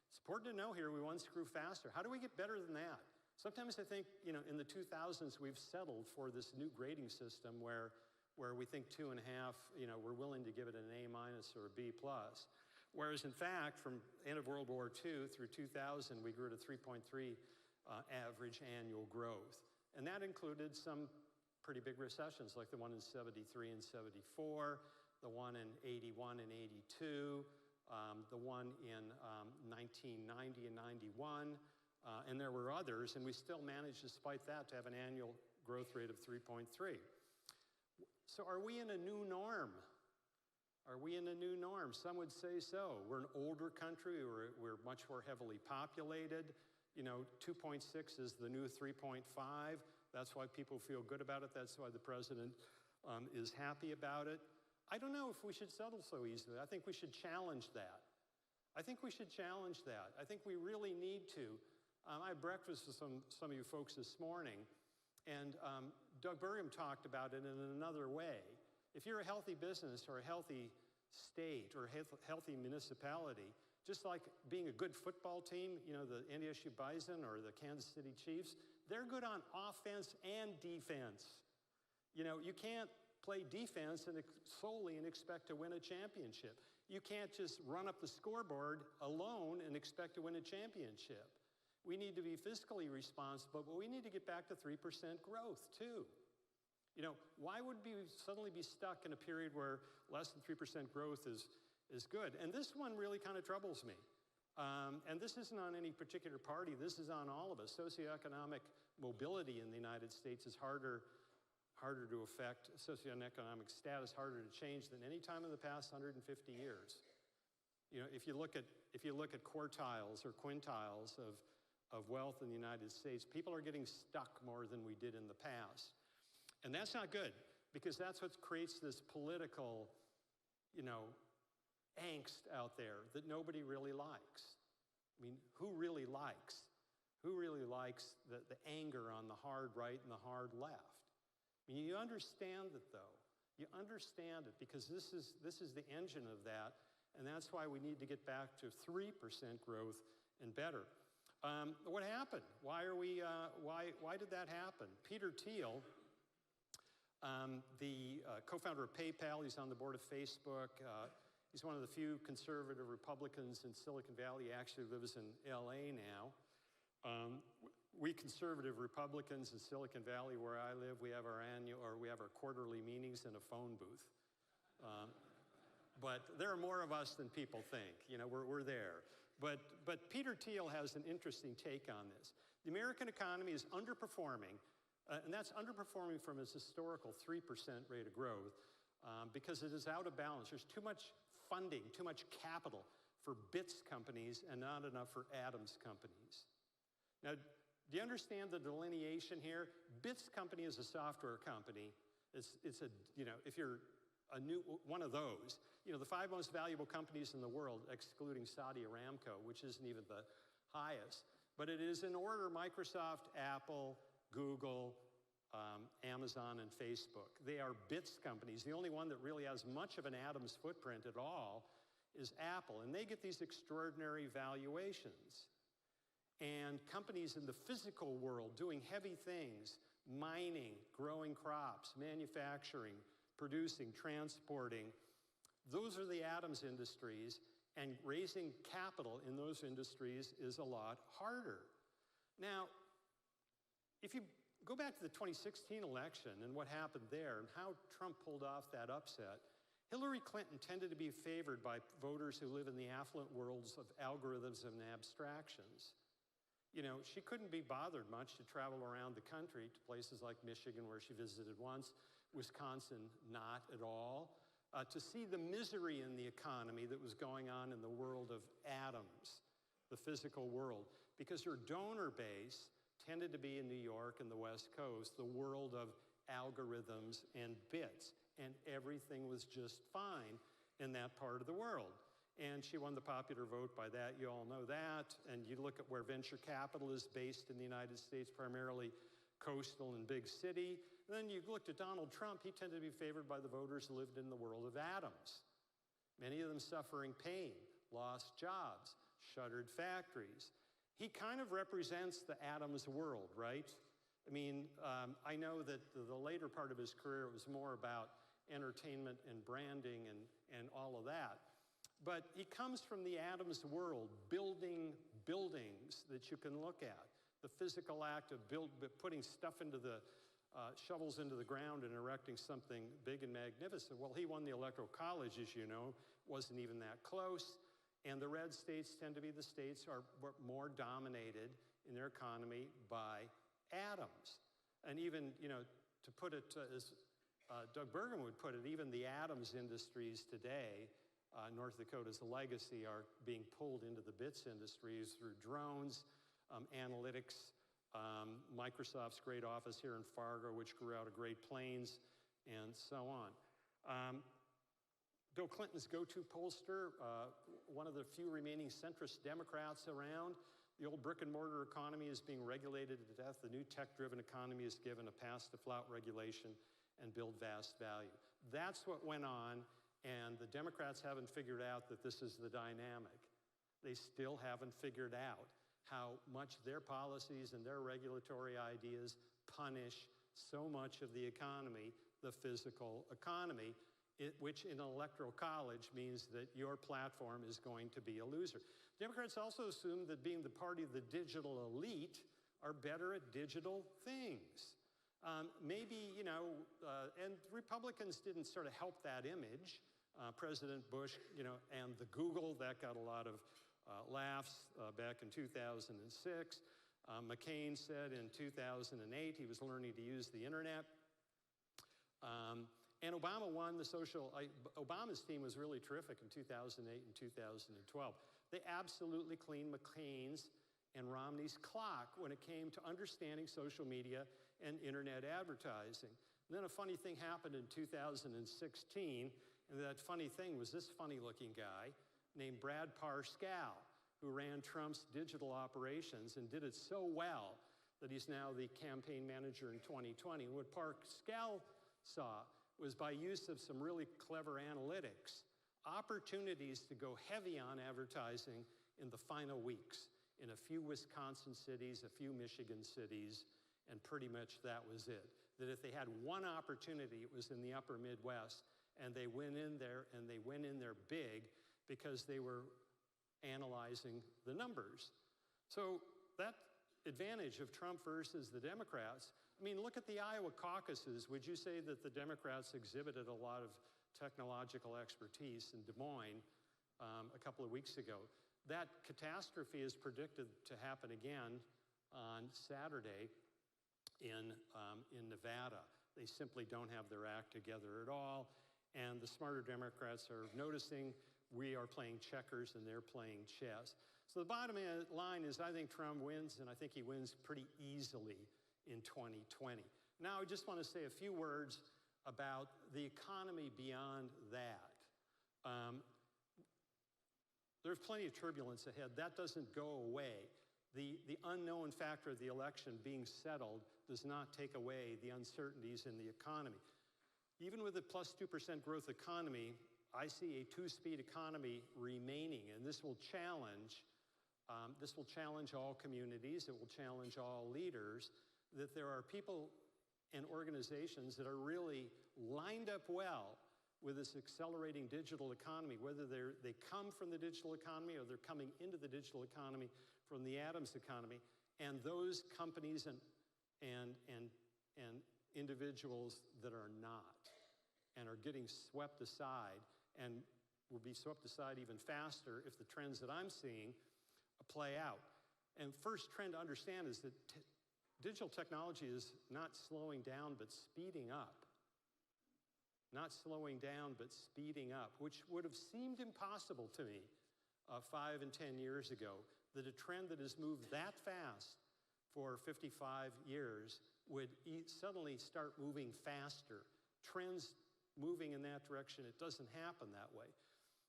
It's important to know here we once grew faster. How do we get better than that? Sometimes I think, in the 2000s we've settled for this new grading system where we think 2.5, we're willing to give it an A- or a B+. Whereas in fact, from end of World War II through 2000, we grew at a 3.3 average annual growth. And that included some pretty big recessions like the one in 73 and 74, the one in 81 and 82, the one in 1990 and 91, and there were others, and we still managed, despite that, to have an annual growth rate of 3.3. So are we in a new norm? Are we in a new norm? Some would say so. We're an older country. We're much more heavily populated. You know, 2.6 is the new 3.5. That's why people feel good about it. That's why the president is happy about it. I don't know if we should settle so easily. I think we should challenge that. I think we really need to. I had breakfast with some of you folks this morning, and Doug Burgum talked about it in another way. If you're a healthy business or a healthy state or a healthy municipality, just like being a good football team, you know, the NDSU Bison or the Kansas City Chiefs, they're good on offense and defense. You know, you can't play defense solely and expect to win a championship. You can't just run up the scoreboard alone and expect to win a championship. We need to be fiscally responsible, but we need to get back to 3% growth too. You know, why would we suddenly be stuck in a period where less than 3% growth is good? And this one really kind of troubles me. And this isn't on any particular party. This is on all of us. Socioeconomic mobility in the United States is harder to affect. Socioeconomic status harder to change than any time in the past 150 years. You know, if you look at quartiles or quintiles of wealth in the United States, people are getting stuck more than we did in the past. And that's not good, because that's what creates this political, you know, angst out there that nobody really likes. I mean, who really likes the anger on the hard right and the hard left? I mean, you understand it, though. You understand it, because this is the engine of that, and that's why we need to get back to 3% growth and better. What happened? Why did that happen? Peter Thiel, the co-founder of PayPal, he's on the board of Facebook. He's one of the few conservative Republicans in Silicon Valley. He actually lives in LA now. We conservative Republicans in Silicon Valley, where I live, we have our quarterly meetings in a phone booth. But there are more of us than people think. You know, we're there. But Peter Thiel has an interesting take on this. The American economy is underperforming, and that's underperforming from its historical 3% rate of growth, because it is out of balance. There's too much funding, too much capital for bits companies and not enough for atoms companies. Now, do you understand the delineation here? Bits company is a software company. It's a, you know, if you're one of those, you know, the 5 most valuable companies in the world, excluding Saudi Aramco, which isn't even the highest, but it is in order: Microsoft, Apple, Google, Amazon, and Facebook. They are bits companies. The only one that really has much of an atoms footprint at all is Apple, and they get these extraordinary valuations. And companies in the physical world doing heavy things, mining, growing crops, manufacturing, producing, transporting, those are the atoms industries, and raising capital in those industries is a lot harder. Now, if you go back to the 2016 election and what happened there and how Trump pulled off that upset, Hillary Clinton tended to be favored by voters who live in the affluent worlds of algorithms and abstractions. You know, she couldn't be bothered much to travel around the country to places like Michigan, where she visited once, Wisconsin, not at all, to see the misery in the economy that was going on in the world of atoms, the physical world, because her donor base tended to be in New York and the West Coast, the world of algorithms and bits, and everything was just fine in that part of the world. And she won the popular vote by that. You all know that. And you look at where venture capital is based in the United States, primarily coastal and big city. And then you looked at Donald Trump. He tended to be favored by the voters who lived in the world of atoms. Many of them suffering pain, lost jobs, shuttered factories. He kind of represents the atoms world, right? I mean, I know that the later part of his career was more about entertainment and branding and all of that. But he comes from the atoms world, building buildings that you can look at. The physical act of putting stuff into the, shovels into the ground and erecting something big and magnificent. Well, he won the Electoral College, as you know, wasn't even that close. And the red states tend to be the states are more dominated in their economy by atoms. And even, you know, to put it as Doug Burgum would put it, even the Adams industries today, North Dakota's legacy, are being pulled into the bits industries through drones, analytics, Microsoft's great office here in Fargo, which grew out of Great Plains, and so on. Bill Clinton's go-to pollster, one of the few remaining centrist Democrats around. The old brick and mortar economy is being regulated to death. The new tech-driven economy is given a pass to flout regulation and build vast value. That's what went on, and the Democrats haven't figured out that this is the dynamic. They still haven't figured out how much their policies and their regulatory ideas punish so much of the economy, the physical economy, which in an electoral college means that your platform is going to be a loser. Democrats also assume that being the party of the digital elite are better at digital things. Maybe, and Republicans didn't sort of help that image. President Bush, and the Google, that got a lot of laughs back in 2006. McCain said in 2008 he was learning to use the internet. And Obama won Obama's team was really terrific in 2008 and 2012. They absolutely cleaned McCain's and Romney's clock when it came to understanding social media and internet advertising. And then a funny thing happened in 2016, and that funny thing was this funny-looking guy named Brad Parscale, who ran Trump's digital operations and did it so well that he's now the campaign manager in 2020. And what Parscale saw was, by use of some really clever analytics, opportunities to go heavy on advertising in the final weeks in a few Wisconsin cities, a few Michigan cities, and pretty much that was it. That if they had one opportunity, it was in the upper Midwest, and they went in there, and they went in there big because they were analyzing the numbers. So that advantage of Trump versus the Democrats, I mean, look at the Iowa caucuses. Would you say that the Democrats exhibited a lot of technological expertise in Des Moines a couple of weeks ago? That catastrophe is predicted to happen again on Saturday in Nevada. They simply don't have their act together at all. And the smarter Democrats are noticing we are playing checkers and they're playing chess. So the bottom line is, I think Trump wins, and I think he wins pretty easily in 2020. Now, I just want to say a few words about the economy beyond that. There's plenty of turbulence ahead. That doesn't go away. The unknown factor of the election being settled does not take away the uncertainties in the economy. Even with a plus 2% growth economy, I see a two-speed economy remaining, and this will challenge all communities. It will challenge all leaders, that there are people and organizations that are really lined up well with this accelerating digital economy, whether they come from the digital economy or they're coming into the digital economy from the Adams economy, and those companies and individuals that are not and are getting swept aside, and will be swept aside even faster if the trends that I'm seeing play out. And first trend to understand is that digital technology is not slowing down but speeding up. Not slowing down but speeding up, which would have seemed impossible to me 5 and 10 years ago, that a trend that has moved that fast for 55 years would suddenly start moving faster. Trends moving in that direction, it doesn't happen that way.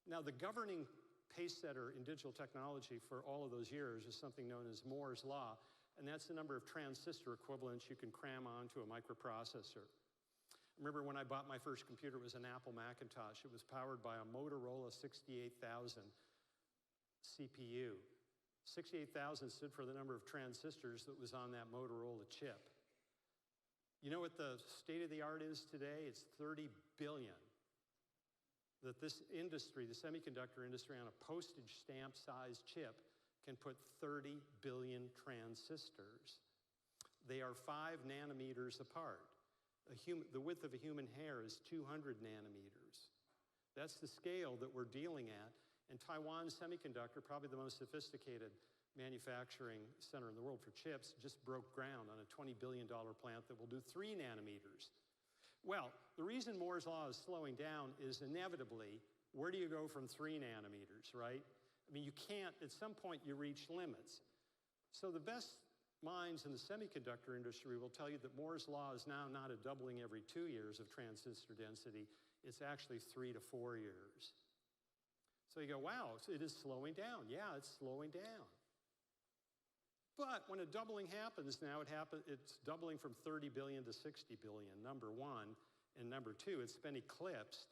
Now, the governing pace setter in digital technology for all of those years is something known as Moore's Law, and that's the number of transistor equivalents you can cram onto a microprocessor. I remember when I bought my first computer, it was an Apple Macintosh. It was powered by a Motorola 68000 CPU. 68,000 stood for the number of transistors that was on that Motorola chip. You know what the state of the art is today? It's 30 billion. That this industry, the semiconductor industry, on a postage stamp sized chip can put 30 billion transistors. They are 5 nanometers apart. The width of a human hair is 200 nanometers. That's the scale that we're dealing at. And Taiwan Semiconductor, probably the most sophisticated manufacturing center in the world for chips, just broke ground on a $20 billion plant that will do 3 nanometers. Well, the reason Moore's Law is slowing down is inevitably, where do you go from 3 nanometers, right? I mean, you can't, at some point you reach limits. So the best minds in the semiconductor industry will tell you that Moore's Law is now not a doubling every 2 years of transistor density, it's actually 3 to 4 years. So you go, wow, it is slowing down. Yeah, it's slowing down. But when a doubling happens now, it's doubling from 30 billion to 60 billion, number one. And number two, it's been eclipsed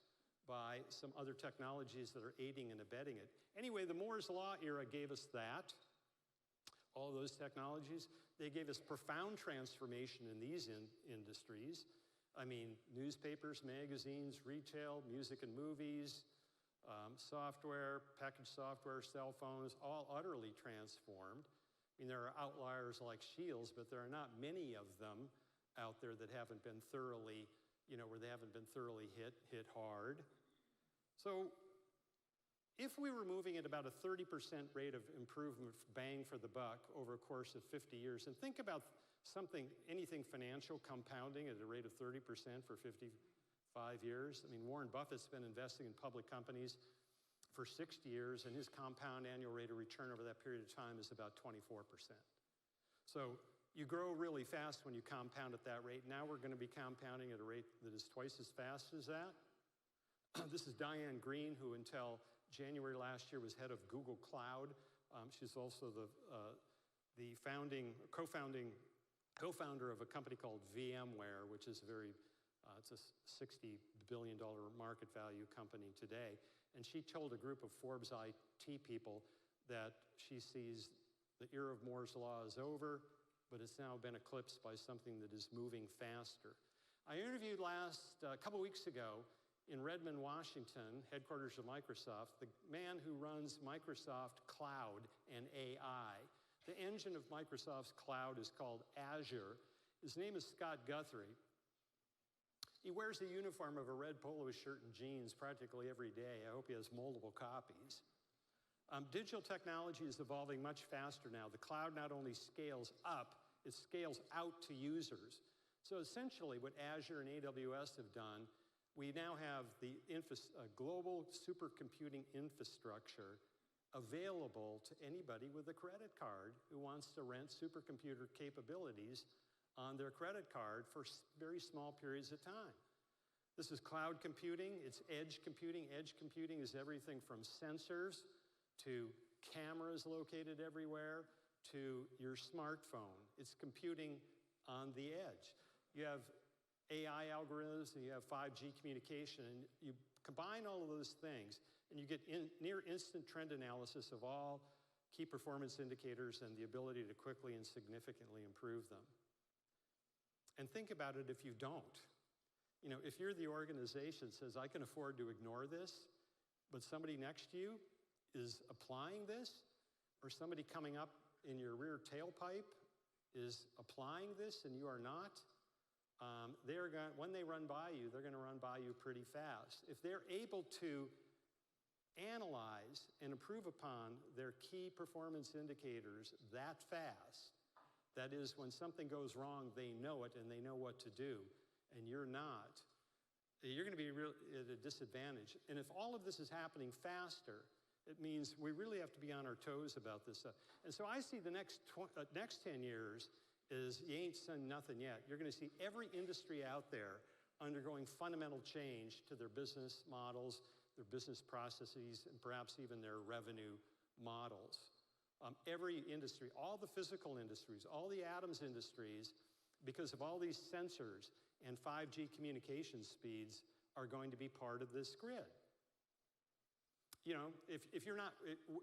by some other technologies that are aiding and abetting it. Anyway, the Moore's Law era gave us that. All those technologies, they gave us profound transformation in these industries. I mean, newspapers, magazines, retail, music and movies, software, packaged software, cell phones, all utterly transformed. I mean, there are outliers like Shields, but there are not many of them out there that haven't been thoroughly, where they haven't been thoroughly hit hard. So if we were moving at about a 30% rate of improvement, bang for the buck, over a course of 50 years, and think about anything financial compounding at a rate of 30% for 55 years. I mean, Warren Buffett's been investing in public companies for 60 years, and his compound annual rate of return over that period of time is about 24%. So you grow really fast when you compound at that rate. Now we're going to be compounding at a rate that is twice as fast as that. This is Diane Green, who until January last year was head of Google Cloud. She's also the co-founder of a company called VMware, which is it's a $60 billion market value company today. And she told a group of Forbes IT people that she sees the era of Moore's Law is over, but it's now been eclipsed by something that is moving faster. I interviewed a couple weeks ago in Redmond, Washington, headquarters of Microsoft, the man who runs Microsoft Cloud and AI. The engine of Microsoft's cloud is called Azure. His name is Scott Guthrie. He wears the uniform of a red polo shirt and jeans practically every day. I hope he has multiple copies. Digital technology is evolving much faster now. The cloud not only scales up, it scales out to users. So essentially what Azure and AWS have done, we now have the global supercomputing infrastructure available to anybody with a credit card who wants to rent supercomputer capabilities on their credit card for very small periods of time. This is cloud computing, it's edge computing. Edge computing is everything from sensors to cameras located everywhere to your smartphone. It's computing on the edge. You have AI algorithms and you have 5G communication, and you combine all of those things and you get near instant trend analysis of all key performance indicators and the ability to quickly and significantly improve them. And think about it if you don't. If you're the organization that says, I can afford to ignore this, but somebody next to you is applying this, or somebody coming up in your rear tailpipe is applying this and you are not, when they run by you, they're going to run by you pretty fast. If they're able to analyze and improve upon their key performance indicators that fast, that is, when something goes wrong, they know it and they know what to do, and you're not, you're going to be at a disadvantage. And if all of this is happening faster, it means we really have to be on our toes about this stuff. And so I see the next 10 years is you ain't seen nothing yet. You're going to see every industry out there undergoing fundamental change to their business models, their business processes, and perhaps even their revenue models. Every industry, all the physical industries, all the atoms industries, because of all these sensors and 5G communication speeds, are going to be part of this grid. If you're not,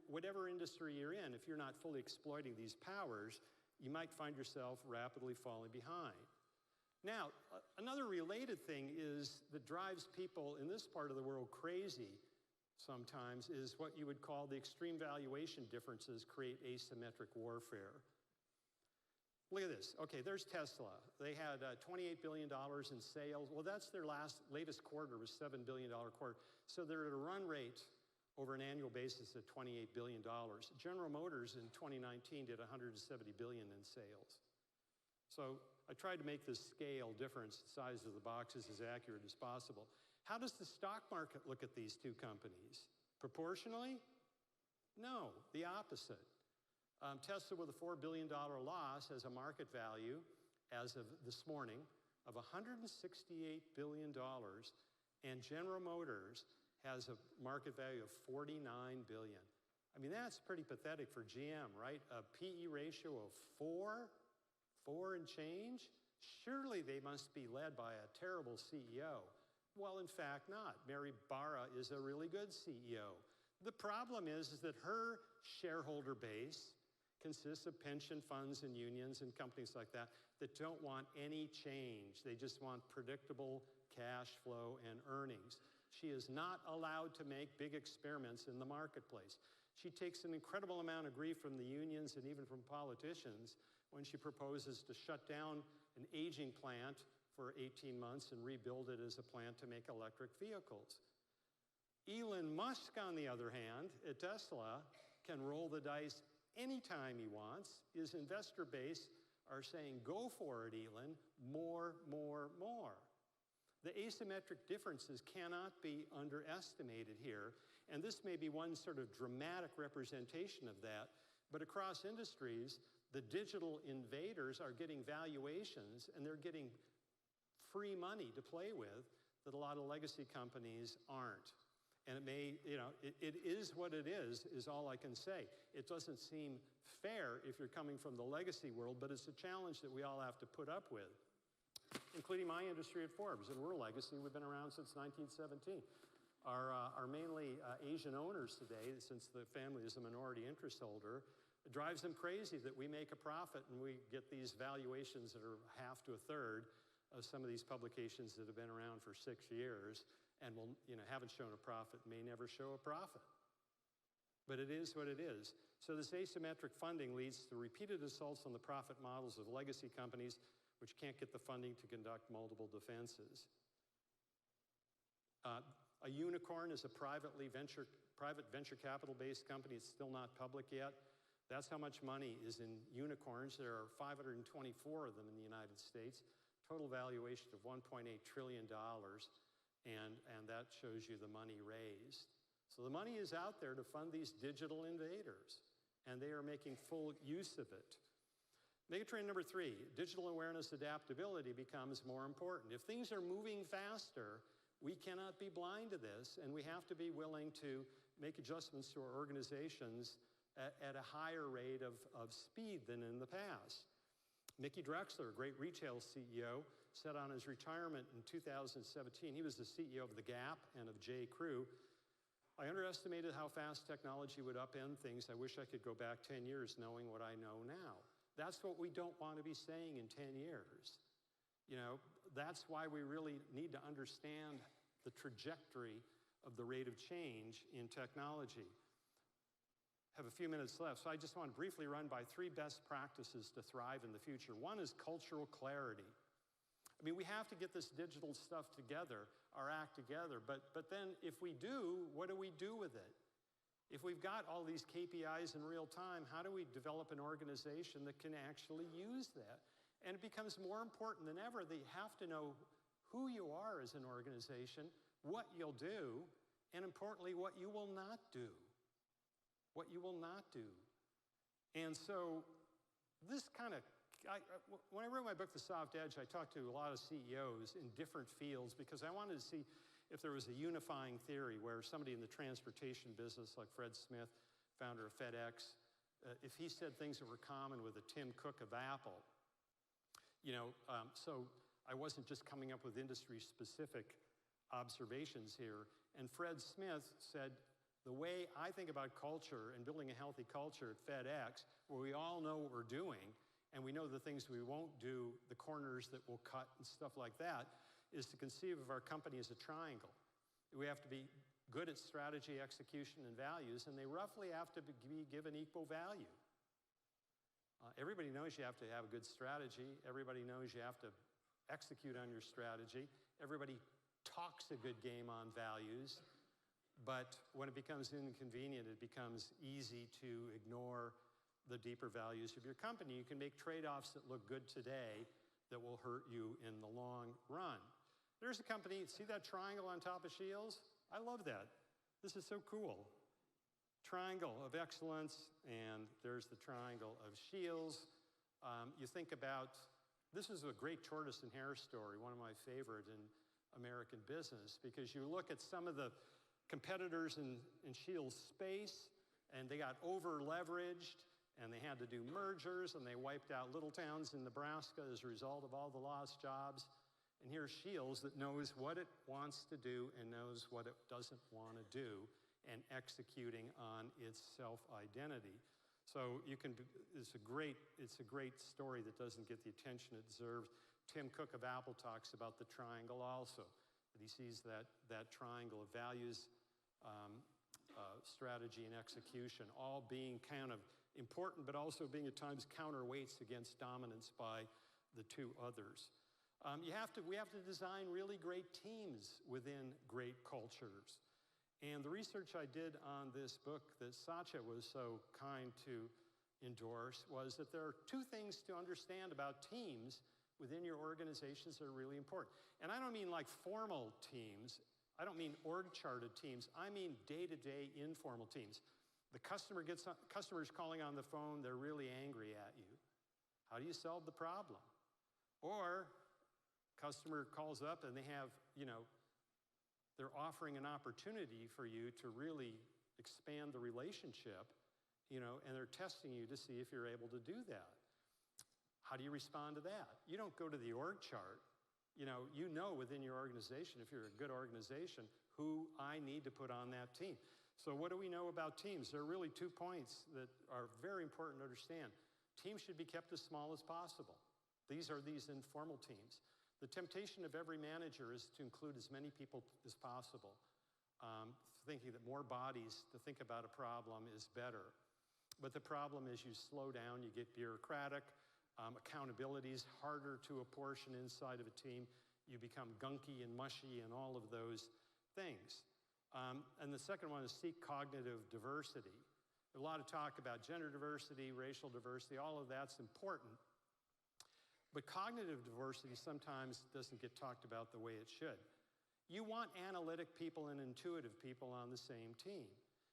whatever industry you're in, if you're not fully exploiting these powers, you might find yourself rapidly falling behind. Now, another related thing that drives people in this part of the world crazy sometimes is what you would call the extreme valuation differences create asymmetric warfare. Look at this. Okay, there's Tesla. They had $28 billion in sales. Well, that's their latest quarter was $7 billion quarter. So they're at a run rate over an annual basis at $28 billion. General Motors in 2019 did $170 billion in sales. So I tried to make this scale difference, the size of the boxes, as accurate as possible. How does the stock market look at these two companies? Proportionally? No, the opposite. Tesla, with a $4 billion loss, has a market value, as of this morning, of $168 billion, and General Motors has a market value of $49 billion. I mean, that's pretty pathetic for GM, right? A PE ratio of 4 and change? Surely they must be led by a terrible CEO. Well, in fact, not. Mary Barra is a really good CEO. The problem is that her shareholder base consists of pension funds and unions and companies like that don't want any change. They just want predictable cash flow and earnings. She is not allowed to make big experiments in the marketplace. She takes an incredible amount of grief from the unions and even from politicians when she proposes to shut down an aging plant for 18 months and rebuild it as a plant to make electric vehicles. Elon Musk, on the other hand, at Tesla, can roll the dice anytime he wants. His investor base are saying, go for it, Elon, more, more, more. The asymmetric differences cannot be underestimated here, and this may be one sort of dramatic representation of that, but across industries, the digital invaders are getting valuations, and they're getting free money to play with that a lot of legacy companies aren't. And it may, it is what it is all I can say. It doesn't seem fair if you're coming from the legacy world, but it's a challenge that we all have to put up with, including my industry at Forbes. And we're legacy. We've been around since 1917. Our mainly Asian owners today, since the family is a minority interest holder, it drives them crazy that we make a profit and we get these valuations that are half to a third of some of these publications that have been around for 6 years and haven't shown a profit, may never show a profit. But it is what it is. So this asymmetric funding leads to repeated assaults on the profit models of legacy companies which can't get the funding to conduct multiple defenses. A unicorn is a private venture capital-based company. It's still not public yet. That's how much money is in unicorns. There are 524 of them in the United States. Total valuation of $1.8 trillion. And that shows you the money raised. So the money is out there to fund these digital invaders, and they are making full use of it. Megatrend number 3, digital awareness adaptability becomes more important. If things are moving faster, we cannot be blind to this, and we have to be willing to make adjustments to our organizations at a higher rate of speed than in the past. Mickey Drexler, a great retail CEO, said on his retirement in 2017, he was the CEO of The Gap and of J. Crew, I underestimated how fast technology would upend things. I wish I could go back 10 years knowing what I know now. That's what we don't want to be saying in 10 years. That's why we really need to understand the trajectory of the rate of change in technology. Have a few minutes left, so I just want to briefly run by 3 best practices to thrive in the future. One is cultural clarity. I mean, we have to get this digital stuff together, our act together, but then if we do, what do we do with it? If we've got all these KPIs in real time, how do we develop an organization that can actually use that? And it becomes more important than ever that you have to know who you are as an organization, what you'll do, and importantly, what you will not do. What you will not do. And so this kind of, when I wrote my book, The Soft Edge, I talked to a lot of CEOs in different fields because I wanted to see if there was a unifying theory where somebody in the transportation business, like Fred Smith, founder of FedEx, if he said things that were common with a Tim Cook of Apple, so I wasn't just coming up with industry-specific observations here. And Fred Smith said, the way I think about culture and building a healthy culture at FedEx, where we all know what we're doing, and we know the things we won't do, the corners that we'll cut and stuff like that, is to conceive of our company as a triangle. We have to be good at strategy, execution, and values, and they roughly have to be given equal value. Everybody knows you have to have a good strategy. Everybody knows you have to execute on your strategy. Everybody talks a good game on values. But when it becomes inconvenient, it becomes easy to ignore the deeper values of your company. You can make trade-offs that look good today that will hurt you in the long run. There's a company, see that triangle on top of Shields? I love that. This is so cool. Triangle of excellence, and there's the triangle of Shields. You think about, this is a great tortoise and hare story, one of my favorite in American business, because you look at some of the competitors in Shields' space, and they got over-leveraged, and they had to do mergers, and they wiped out little towns in Nebraska as a result of all the lost jobs. And here's Shields that knows what it wants to do and knows what it doesn't want to do, and executing on its self-identity. So it's a great story that doesn't get the attention it deserves. Tim Cook of Apple talks about the triangle also, that he sees that triangle of values, strategy, and execution all being kind of important, but also being at times counterweights against dominance by the two others. We have to design really great teams within great cultures. And the research I did on this book that Satya was so kind to endorse was that there are two things to understand about teams within your organizations that are really important. And I don't mean like formal teams. I don't mean org-charted teams. I mean day-to-day informal teams. The customer's calling on the phone, they're really angry at you. How do you solve the problem? Or customer calls up and they have, they're offering an opportunity for you to really expand the relationship, and they're testing you to see if you're able to do that. How do you respond to that? You don't go to the org chart. You know within your organization, if you're a good organization, who I need to put on that team. So what do we know about teams? There are really 2 points that are very important to understand. Teams should be kept as small as possible. These are these informal teams. The temptation of every manager is to include as many people as possible, thinking that more bodies to think about a problem is better. But the problem is you slow down, you get bureaucratic, accountability is harder to apportion inside of a team, you become gunky and mushy and all of those things. And the second one is seek cognitive diversity. There's a lot of talk about gender diversity, racial diversity, all of that's important. But cognitive diversity sometimes doesn't get talked about the way it should. You want analytic people and intuitive people on the same team.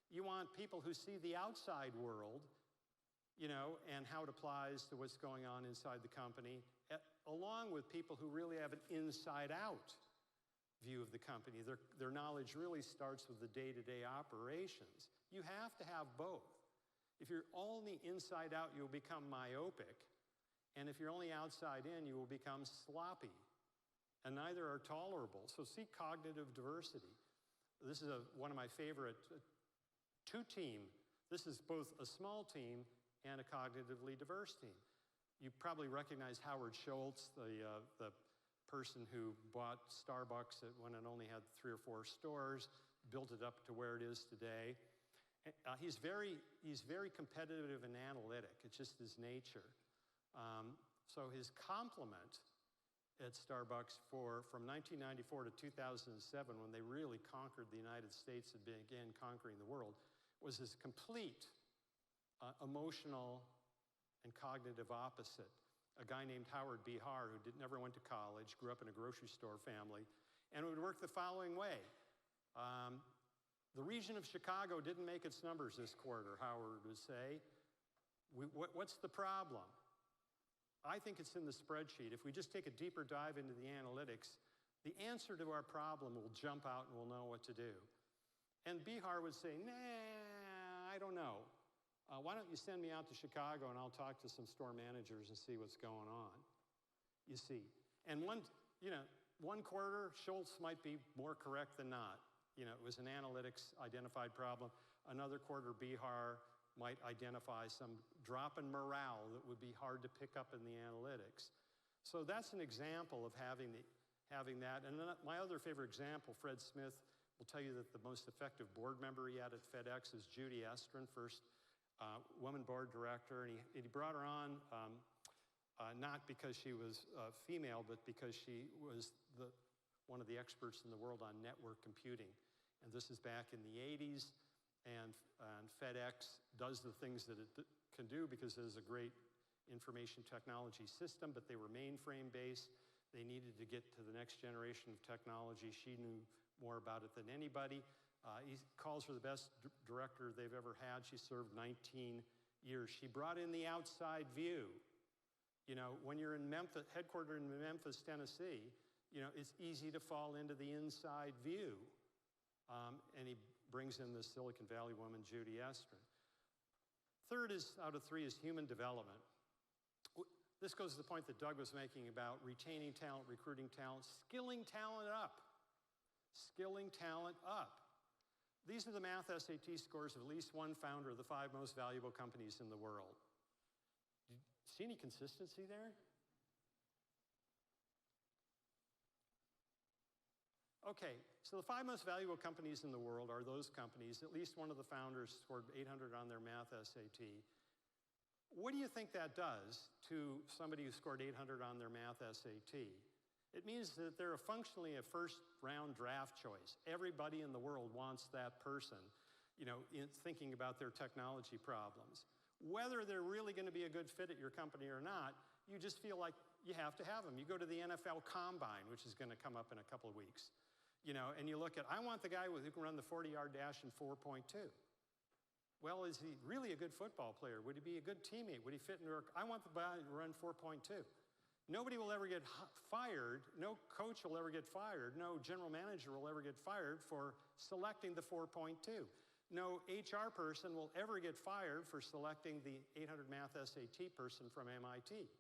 You want people who see the outside world, and how it applies to what's going on inside the company, along with people who really have an inside-out view of the company. Their knowledge really starts with the day-to-day operations. You have to have both. If you're only inside out, you'll become myopic. And if you're only outside in, you will become sloppy. And neither are tolerable. So seek cognitive diversity. This is one of my favorite two-team. This is both a small team and a cognitively diverse team. You probably recognize Howard Schultz, the person who bought Starbucks when it only had 3 or 4 stores, built it up to where it is today. He's very competitive and analytic. It's just his nature. So his compliment at Starbucks from 1994 to 2007, when they really conquered the United States and began conquering the world, was his complete emotional and cognitive opposite. A guy named Howard Behar, who never went to college, grew up in a grocery store family, and it would work the following way. The region of Chicago didn't make its numbers this quarter, Howard would say. What's the problem? I think it's in the spreadsheet. If we just take a deeper dive into the analytics, the answer to our problem will jump out and we'll know what to do. And Behar would say, nah, I don't know. Why don't you send me out to Chicago and I'll talk to some store managers and see what's going on, you see. And one quarter, Schultz might be more correct than not. It was an analytics identified problem. Another quarter, Behar might identify some drop in morale that would be hard to pick up in the analytics. So that's an example of having that. And then my other favorite example, Fred Smith will tell you that the most effective board member he had at FedEx is Judy Estrin, first woman board director. And he brought her on not because she was female, but because she was one of the experts in the world on network computing. And this is back in the 80s. And FedEx does the things that it can do because it has a great information technology system, but they were mainframe based. They needed to get to the next generation of technology. She knew more about it than anybody. He calls her the best director they've ever had. She served 19 years. She brought in the outside view. You know, when you're in Memphis, headquartered in Memphis, Tennessee, you know, it's easy to fall into the inside view. And he brings in the Silicon Valley woman, Judy Estrin. Third out of three is human development. This goes to the point that Doug was making about retaining talent, recruiting talent, skilling talent up. Skilling talent up. These are the math SAT scores of at least one founder of the 5 most valuable companies in the world. See any consistency there? Okay, so the 5 most valuable companies in the world are those companies, at least one of the founders scored 800 on their math SAT. What do you think that does to somebody who scored 800 on their math SAT? It means that they're functionally a first-round draft choice. Everybody in the world wants that person, you know, in thinking about their technology problems. Whether they're really going to be a good fit at your company or not, you just feel like you have to have them. You go to the NFL Combine, which is going to come up in a couple of weeks, you know, and you look at, I want the guy who can run the 40-yard dash in 4.2. Well, is he really a good football player? Would he be a good teammate? Would he fit into our, I want the guy to run 4.2. Nobody will ever get fired. No coach will ever get fired. No general manager will ever get fired for selecting the 4.2. No HR person will ever get fired for selecting the 800 math SAT person from MIT.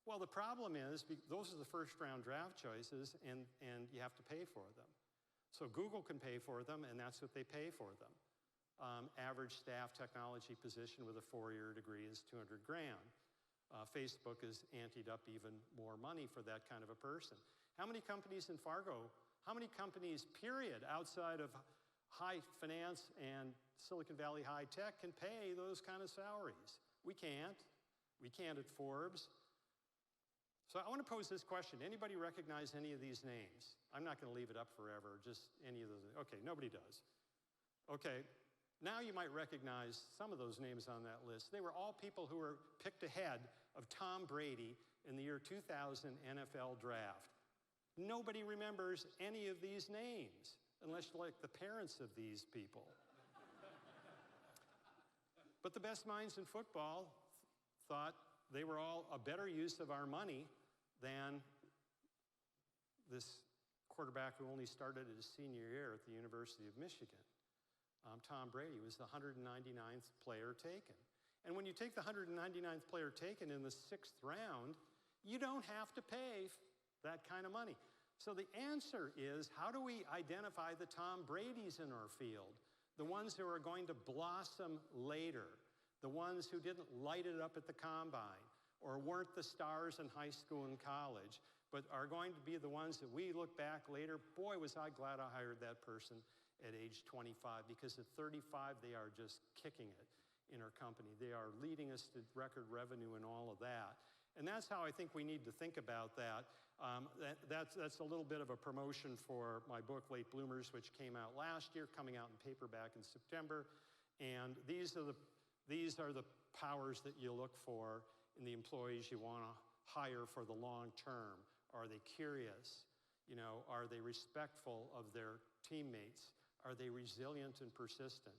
Well, the problem is, those are the first-round draft choices, and you have to pay for them. So Google can pay for them, and that's what they pay for them. Average staff technology position with a 4-year degree is $200 grand. Facebook has anteed up even more money for that kind of a person. How many companies in Fargo, how many companies, period, outside of high finance and Silicon Valley high tech can pay those kind of salaries? We can't. We can't at Forbes. So I want to pose this question. Anybody recognize any of these names? I'm not going to leave it up forever, just any of those. Okay, nobody does. Okay. Now you might recognize some of those names on that list. They were all people who were picked ahead of Tom Brady in the year 2000 NFL draft. Nobody remembers any of these names, unless you're like the parents of these people. But the best minds in football thought they were all a better use of our money than this quarterback who only started his senior year at the University of Michigan. Tom Brady was the 199th player taken. And when you take the 199th player taken in the 6th round, you don't have to pay that kind of money. So the answer is, how do we identify the Tom Bradys in our field? The ones who are going to blossom later, the ones who didn't light it up at the combine, or weren't the stars in high school and college, but are going to be the ones that we look back later, boy, was I glad I hired that person at age 25, because at 35, they are just kicking it in our company. They are leading us to record revenue and all of that. And that's how I think we need to think about that. That's a little bit of a promotion for my book, Late Bloomers, which came out last year, coming out in paperback in September. And these are the powers that you look for in the employees you want to hire for the long term. Are they curious? You know, are they respectful of their teammates? Are they resilient and persistent?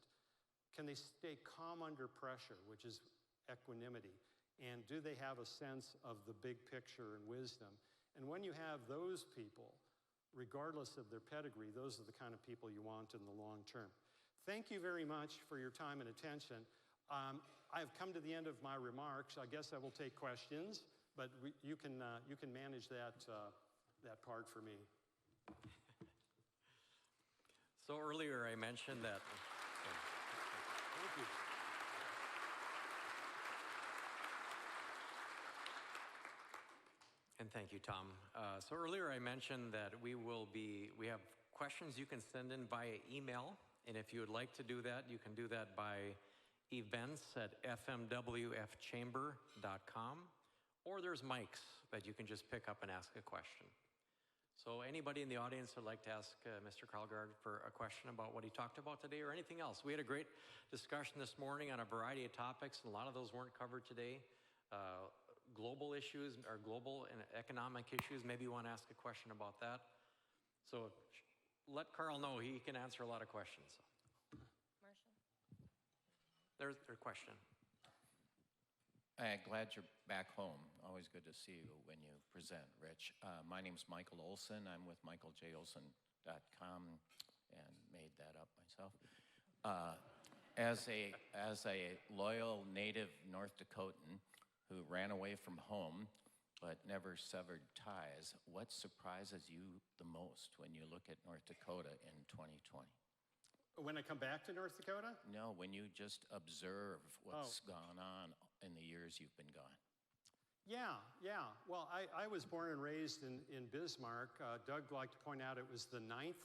Can they stay calm under pressure, which is equanimity? And do they have a sense of the big picture and wisdom? And when you have those people, regardless of their pedigree, those are the kind of people you want in the long term. Thank you very much for your time and attention. I've come to the end of my remarks. I guess I will take questions, but you can manage that part for me. So earlier I mentioned that. Thank you. And thank you, Tom. So earlier I mentioned that we have questions you can send in via email, and if you would like to do that, you can do that by events@fmwfchamber.com, or there's mics that you can just pick up and ask a question. So anybody in the audience would like to ask Mr. Karlgaard for a question about what he talked about today or anything else? We had a great discussion this morning on a variety of topics, and a lot of those weren't covered today. global issues or global and economic issues. Maybe you want to ask a question about that. So let Carl know he can answer a lot of questions. There's their question. Glad you're back home. Always good to see you when you present, Rich. My name's Michael Olson. I'm with michaeljolson.com and made that up myself. As a loyal native North Dakotan who ran away from home but never severed ties, what surprises you the most when you look at North Dakota in 2020? When I come back to North Dakota? No, when you just observe what's gone on in the years you've been gone. Yeah. Well, I was born and raised in Bismarck. Doug liked to point out it was the 9th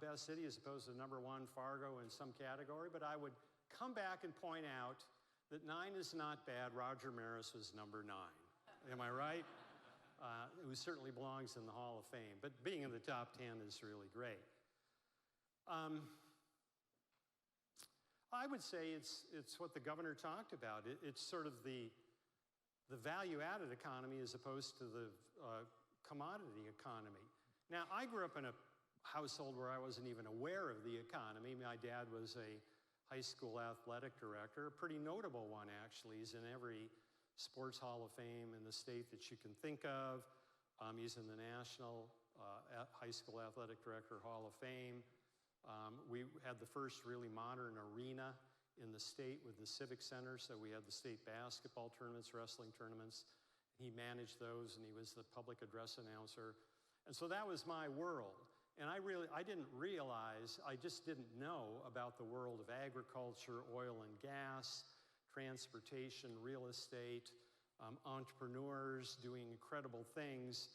best city as opposed to number 1 Fargo in some category, but I would come back and point out that 9 is not bad. Roger Maris was number 9. Am I right? Who certainly belongs in the Hall of Fame, but being in the top 10 is really great. I would say it's what the governor talked about. It's sort of the value-added economy as opposed to the commodity economy. Now, I grew up in a household where I wasn't even aware of the economy. My dad was a high school athletic director, a pretty notable one, actually. He's in every sports hall of fame in the state that you can think of. He's in the National High School Athletic Director Hall of Fame. We had the first really modern arena in the state with the Civic Center, so we had the state basketball tournaments, wrestling tournaments. He managed those, and he was the public address announcer. And so that was my world. And I didn't realize, I just didn't know about the world of agriculture, oil and gas, transportation, real estate, entrepreneurs doing incredible things.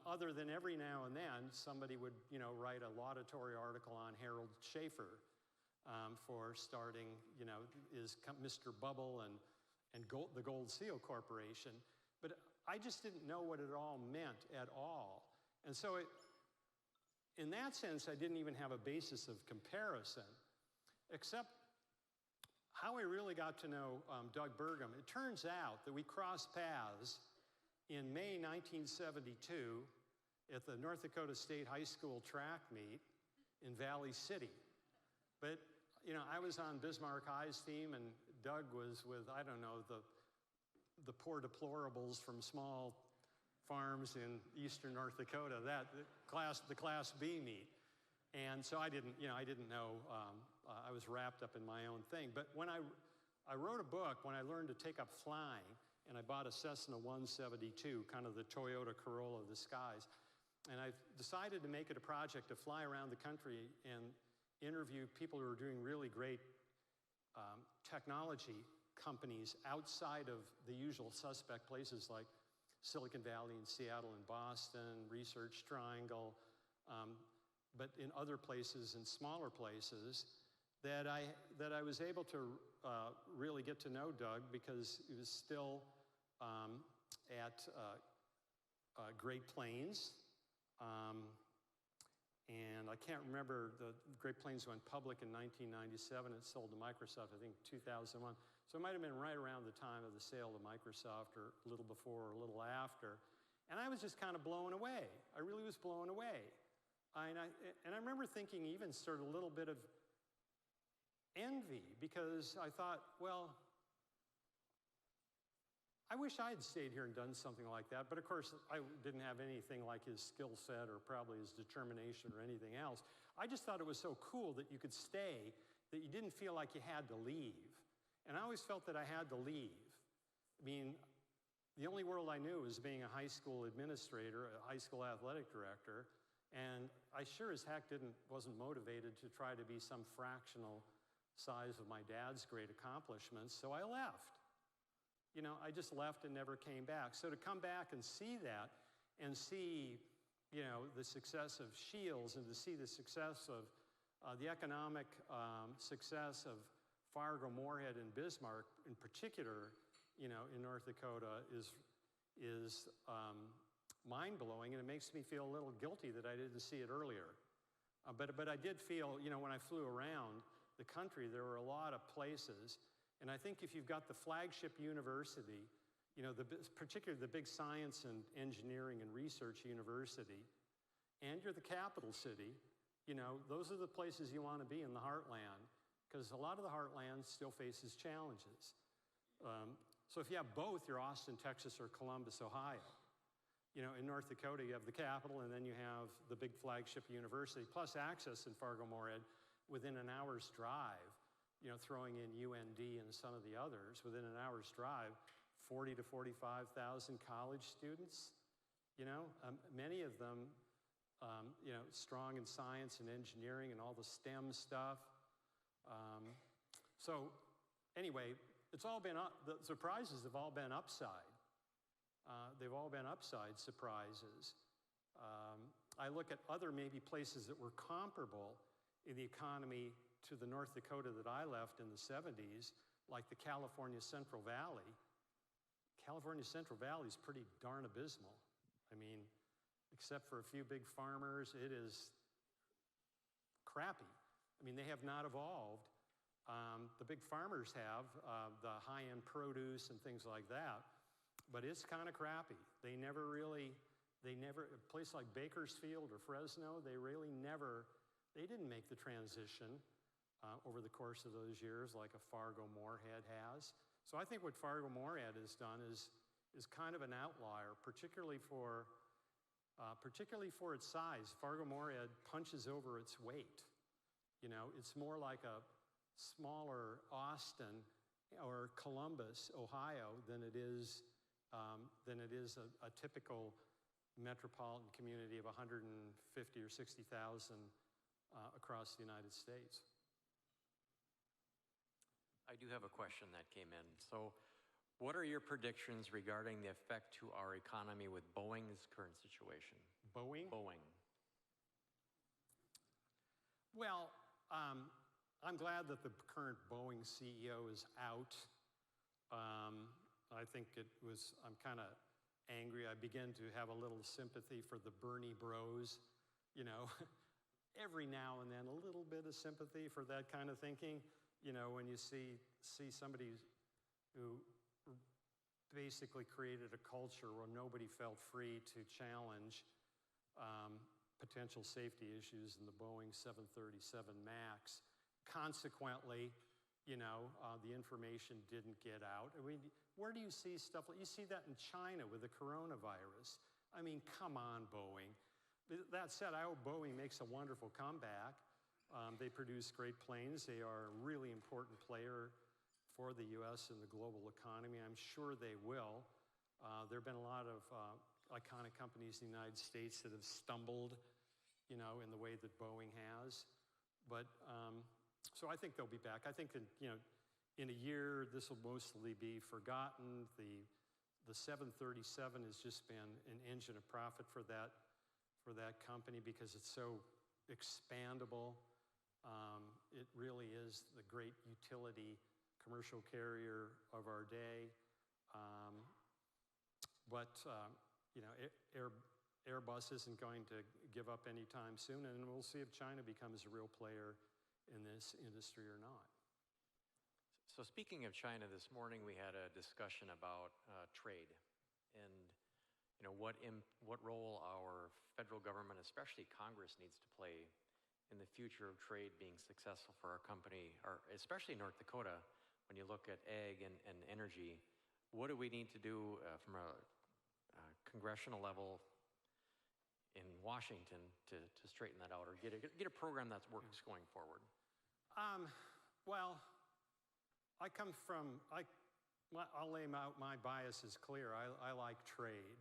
Other than every now and then, somebody would, write a laudatory article on Harold Schaefer for starting, is Mr. Bubble and the Gold Seal Corporation. But I just didn't know what it all meant at all. And so in that sense, I didn't even have a basis of comparison, except how I really got to know Doug Burgum. It turns out that we crossed paths in May 1972 at the North Dakota State High School track meet in Valley City. But, I was on Bismarck High's team, and Doug was with, I don't know, the poor deplorables from small farms in eastern North Dakota, the Class B meet. And so I didn't know, I was wrapped up in my own thing. But when I wrote a book, when I learned to take up flying, and I bought a Cessna 172, kind of the Toyota Corolla of the skies. And I decided to make it a project to fly around the country and interview people who are doing really great technology companies outside of the usual suspect places like Silicon Valley and Seattle and Boston, Research Triangle, but in other places and smaller places that I was able to really get to know Doug because he was still at Great Plains, and I can't remember, the Great Plains went public in 1997. It sold to Microsoft, I think, 2001. So it might have been right around the time of the sale to Microsoft, or a little before or a little after. And I was just kind of blown away. I really was blown away. And I remember thinking even sort of a little bit of envy, because I thought, well, I wish I had stayed here and done something like that, but of course I didn't have anything like his skill set or probably his determination or anything else. I just thought it was so cool that you could stay, that you didn't feel like you had to leave. And I always felt that I had to leave. I mean, the only world I knew was being a high school administrator, a high school athletic director, and I sure as heck wasn't motivated to try to be some fractional size of my dad's great accomplishments, so I left. I just left and never came back. So to come back and see that, and see, the success of Shields, and to see the success of the economic success of Fargo, Moorhead, and Bismarck in particular, in North Dakota is mind-blowing, and it makes me feel a little guilty that I didn't see it earlier. But I did feel, when I flew around the country, there were a lot of places. And I think if you've got the flagship university you know, particularly the big science and engineering and research university, and you're the capital city, you know, those are the places you want to be in the heartland, because a lot of the heartland still faces challenges. So if you have both, you're Austin, Texas, or Columbus, Ohio. You know, in North Dakota, you have the capital, and then you have the big flagship university, plus access in Fargo-Moorhead within an hour's drive, you know, throwing in UND and some of the others, within an hour's drive, 40 to 45,000 college students, you know, many of them, you know, strong in science and engineering and all the STEM stuff. So anyway, it's all been, the surprises have all been upside. They've all been upside surprises. I look at other maybe places that were comparable in the economy to the North Dakota that I left in the 70s, like the California Central Valley. California Central Valley is pretty darn abysmal. I mean, except for a few big farmers, it is crappy. I mean, they have not evolved. The big farmers have the high-end produce and things like that, but it's kind of crappy. They never, a place like Bakersfield or Fresno, they didn't make the transition over the course of those years like a Fargo-Moorhead has. So I think what Fargo-Moorhead has done is kind of an outlier, particularly for its size. Fargo-Moorhead punches over its weight. You know, it's more like a smaller Austin or Columbus, Ohio, than it is a typical metropolitan community of 150 or 60,000 across the United States. I do have a question that came in. So what are your predictions regarding the effect to our economy with Boeing's current situation? Boeing? Boeing. Well, I'm glad that the current Boeing CEO is out. I think I'm kind of angry. I begin to have a little sympathy for the Bernie bros, you know. Every now and then, a little bit of sympathy for that kind of thinking. You know, when you see somebody who basically created a culture where nobody felt free to challenge potential safety issues in the Boeing 737 MAX. Consequently, you know, the information didn't get out. I mean, where do you see stuff like, you see that in China with the coronavirus. I mean, come on, Boeing. That said, I hope Boeing makes a wonderful comeback. They produce great planes. They are a really important player for the U.S. and the global economy. I'm sure they will. There have been a lot of iconic companies in the United States that have stumbled, you know, in the way that Boeing has. But so I think they'll be back. I think that, you know, in a year, this will mostly be forgotten. The 737 has just been an engine of profit for that company because it's so expandable. It really is the great utility commercial carrier of our day. But you know, Airbus isn't going to give up anytime soon, and we'll see if China becomes a real player in this industry or not. So speaking of China, this morning we had a discussion about trade and, you know, what role our federal government, especially Congress, needs to play in the future of trade being successful for our company, or especially North Dakota. When you look at ag and energy, what do we need to do from a congressional level in Washington to straighten that out, or get a program that works going forward? Well, I'll lay out my bias is clear. I like trade.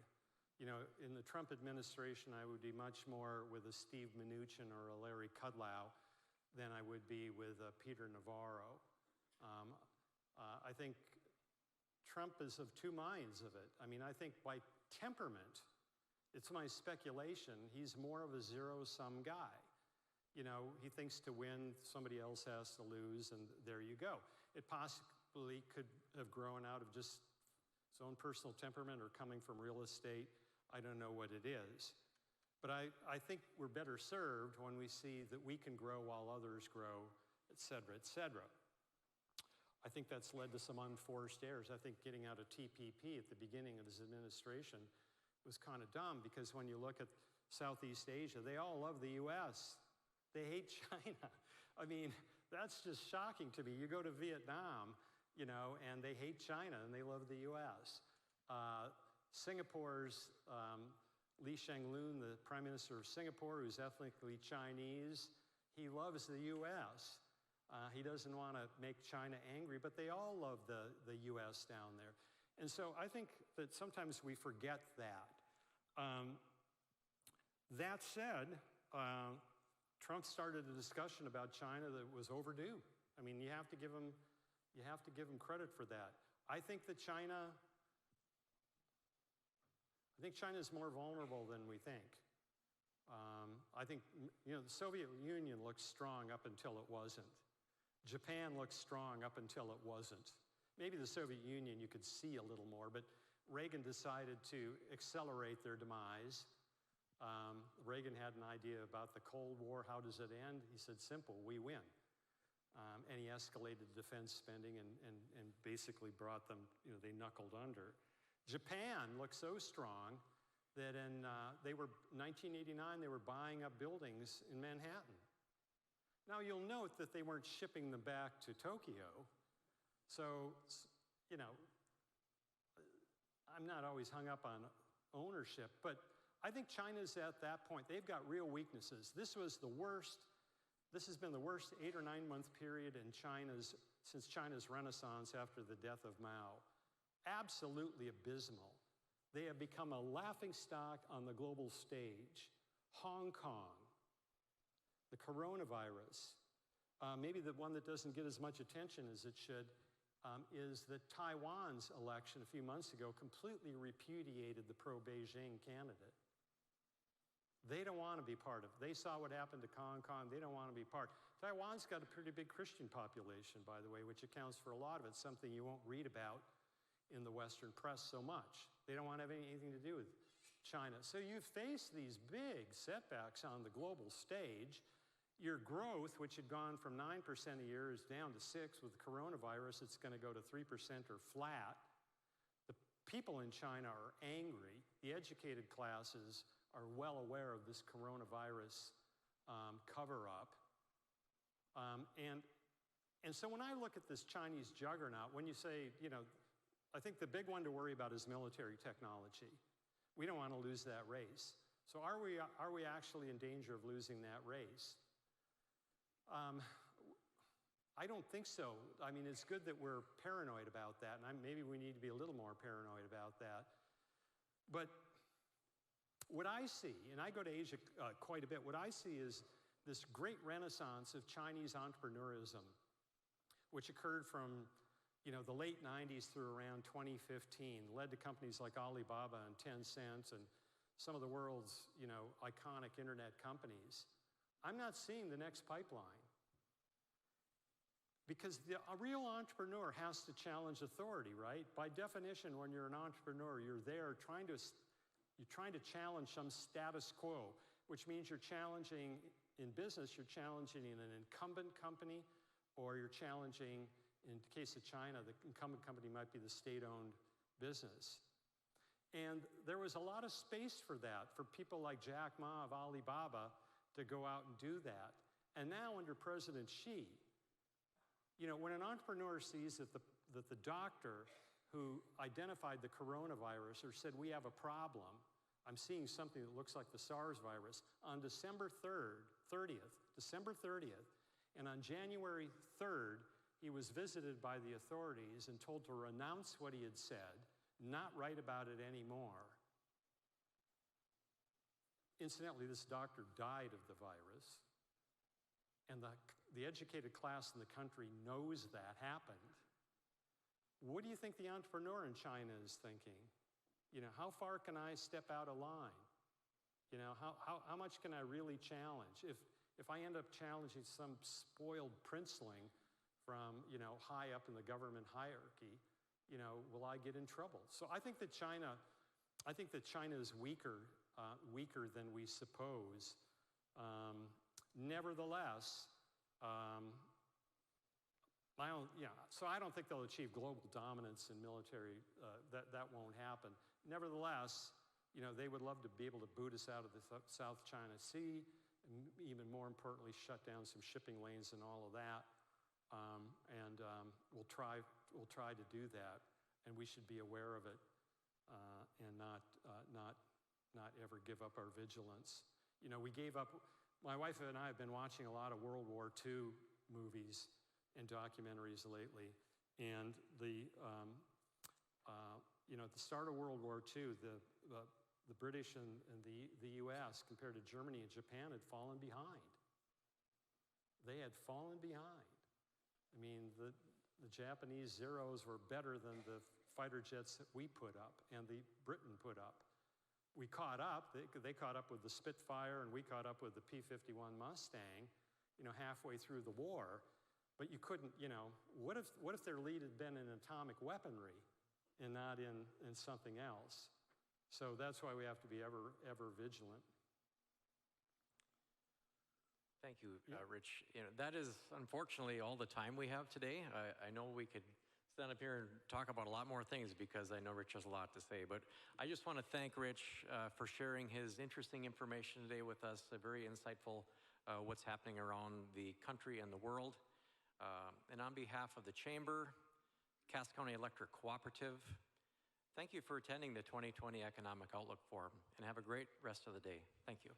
You know, in the Trump administration, I would be much more with a Steve Mnuchin or a Larry Kudlow than I would be with Peter Navarro. I think Trump is of two minds of it. I mean, I think by temperament, it's my speculation, he's more of a zero-sum guy. You know, he thinks to win, somebody else has to lose, and there you go. It possibly could have grown out of just his own personal temperament or coming from real estate. I don't know what it is. But I think we're better served when we see that we can grow while others grow, et cetera, et cetera. I think that's led to some unforced errors. I think getting out of TPP at the beginning of his administration was kind of dumb, because when you look at Southeast Asia, they all love the US. They hate China. I mean, that's just shocking to me. You go to Vietnam, you know, and they hate China and they love the US. Singapore's Lee Hsien Loong, the Prime Minister of Singapore, who's ethnically Chinese, he loves the US. He doesn't want to make China angry, but they all love the US down there. And so I think that sometimes we forget that. That said, Trump started a discussion about China that was overdue. I mean, you have to give him credit for that. I think China is more vulnerable than we think. I think, you know, the Soviet Union looked strong up until it wasn't. Japan looked strong up until it wasn't. Maybe the Soviet Union you could see a little more, but Reagan decided to accelerate their demise. Reagan had an idea about the Cold War. How does it end? He said, simple, we win. And he escalated defense spending and basically brought them, you know, they knuckled under. Japan looked so strong that in 1989, they were buying up buildings in Manhattan. Now, you'll note that they weren't shipping them back to Tokyo. So, you know, I'm not always hung up on ownership, but I think China's at that point. They've got real weaknesses. This has been the worst 8 or 9 month period in since China's renaissance after the death of Mao. Absolutely abysmal. They have become a laughingstock on the global stage. Hong Kong, the coronavirus, maybe the one that doesn't get as much attention as it should, is that Taiwan's election a few months ago completely repudiated the pro-Beijing candidate. They don't want to be part of it. They saw what happened to Hong Kong. They don't want to be part. Taiwan's got a pretty big Christian population, by the way, which accounts for a lot of it, something you won't read about in the Western press so much. They don't want to have anything to do with China. So you face these big setbacks on the global stage. Your growth, which had gone from 9% a year, is down to 6%. With the coronavirus, it's going to go to 3% or flat. The people in China are angry. The educated classes are well aware of this coronavirus cover-up. And so when I look at this Chinese juggernaut, when you say, you know, I think the big one to worry about is military technology. We don't want to lose that race. So are we actually in danger of losing that race? I don't think so. I mean, it's good that we're paranoid about that, and maybe we need to be a little more paranoid about that. But what I see, and I go to Asia quite a bit, what I see is this great renaissance of Chinese entrepreneurism, which occurred from, you know, the late 90s through around 2015, led to companies like Alibaba and Tencent and some of the world's, you know, iconic internet companies. I'm not seeing the next pipeline. Because a real entrepreneur has to challenge authority, right? By definition, when you're an entrepreneur, you're there trying to challenge some status quo, which means you're challenging, in business, you're challenging an incumbent company, or you're challenging, in the case of China, the incumbent company might be the state-owned business. And there was a lot of space for that, for people like Jack Ma of Alibaba to go out and do that. And now under President Xi, you know, when an entrepreneur sees that the doctor who identified the coronavirus or said, we have a problem, I'm seeing something that looks like the SARS virus, on December 30th, and on January 3rd, he was visited by the authorities and told to renounce what he had said, not write about it anymore. Incidentally, this doctor died of the virus, and the educated class in the country knows that happened. What do you think the entrepreneur in China is thinking? You know, how far can I step out of line? You know, how much can I really challenge? If I end up challenging some spoiled princeling from, you know, high up in the government hierarchy, you know, will I get in trouble? So I think that China is weaker than we suppose. Nevertheless, So I don't think they'll achieve global dominance in military. That won't happen. Nevertheless, they would love to be able to boot us out of the South China Sea, and even more importantly, shut down some shipping lanes and all of that. We'll try to do that, and we should be aware of it and not ever give up our vigilance. We gave up. My wife and I have been watching a lot of World War II movies and documentaries lately, and at the start of World War II, the British and the U.S. compared to Germany and Japan had fallen behind. They had fallen behind. I mean, the Japanese Zeros were better than the fighter jets that we put up and the Britain put up. We caught up. They caught up with the Spitfire, and we caught up with the P-51 Mustang, halfway through the war. But you couldn't, what if their lead had been in atomic weaponry and not in something else? So that's why we have to be ever vigilant. Thank you, Rich. That is unfortunately all the time we have today. I know we could stand up here and talk about a lot more things because I know Rich has a lot to say, but I just want to thank Rich for sharing his interesting information today with us, very insightful what's happening around the country and the world. And on behalf of the Chamber, Cass County Electric Cooperative, thank you for attending the 2020 Economic Outlook Forum, and have a great rest of the day. Thank you.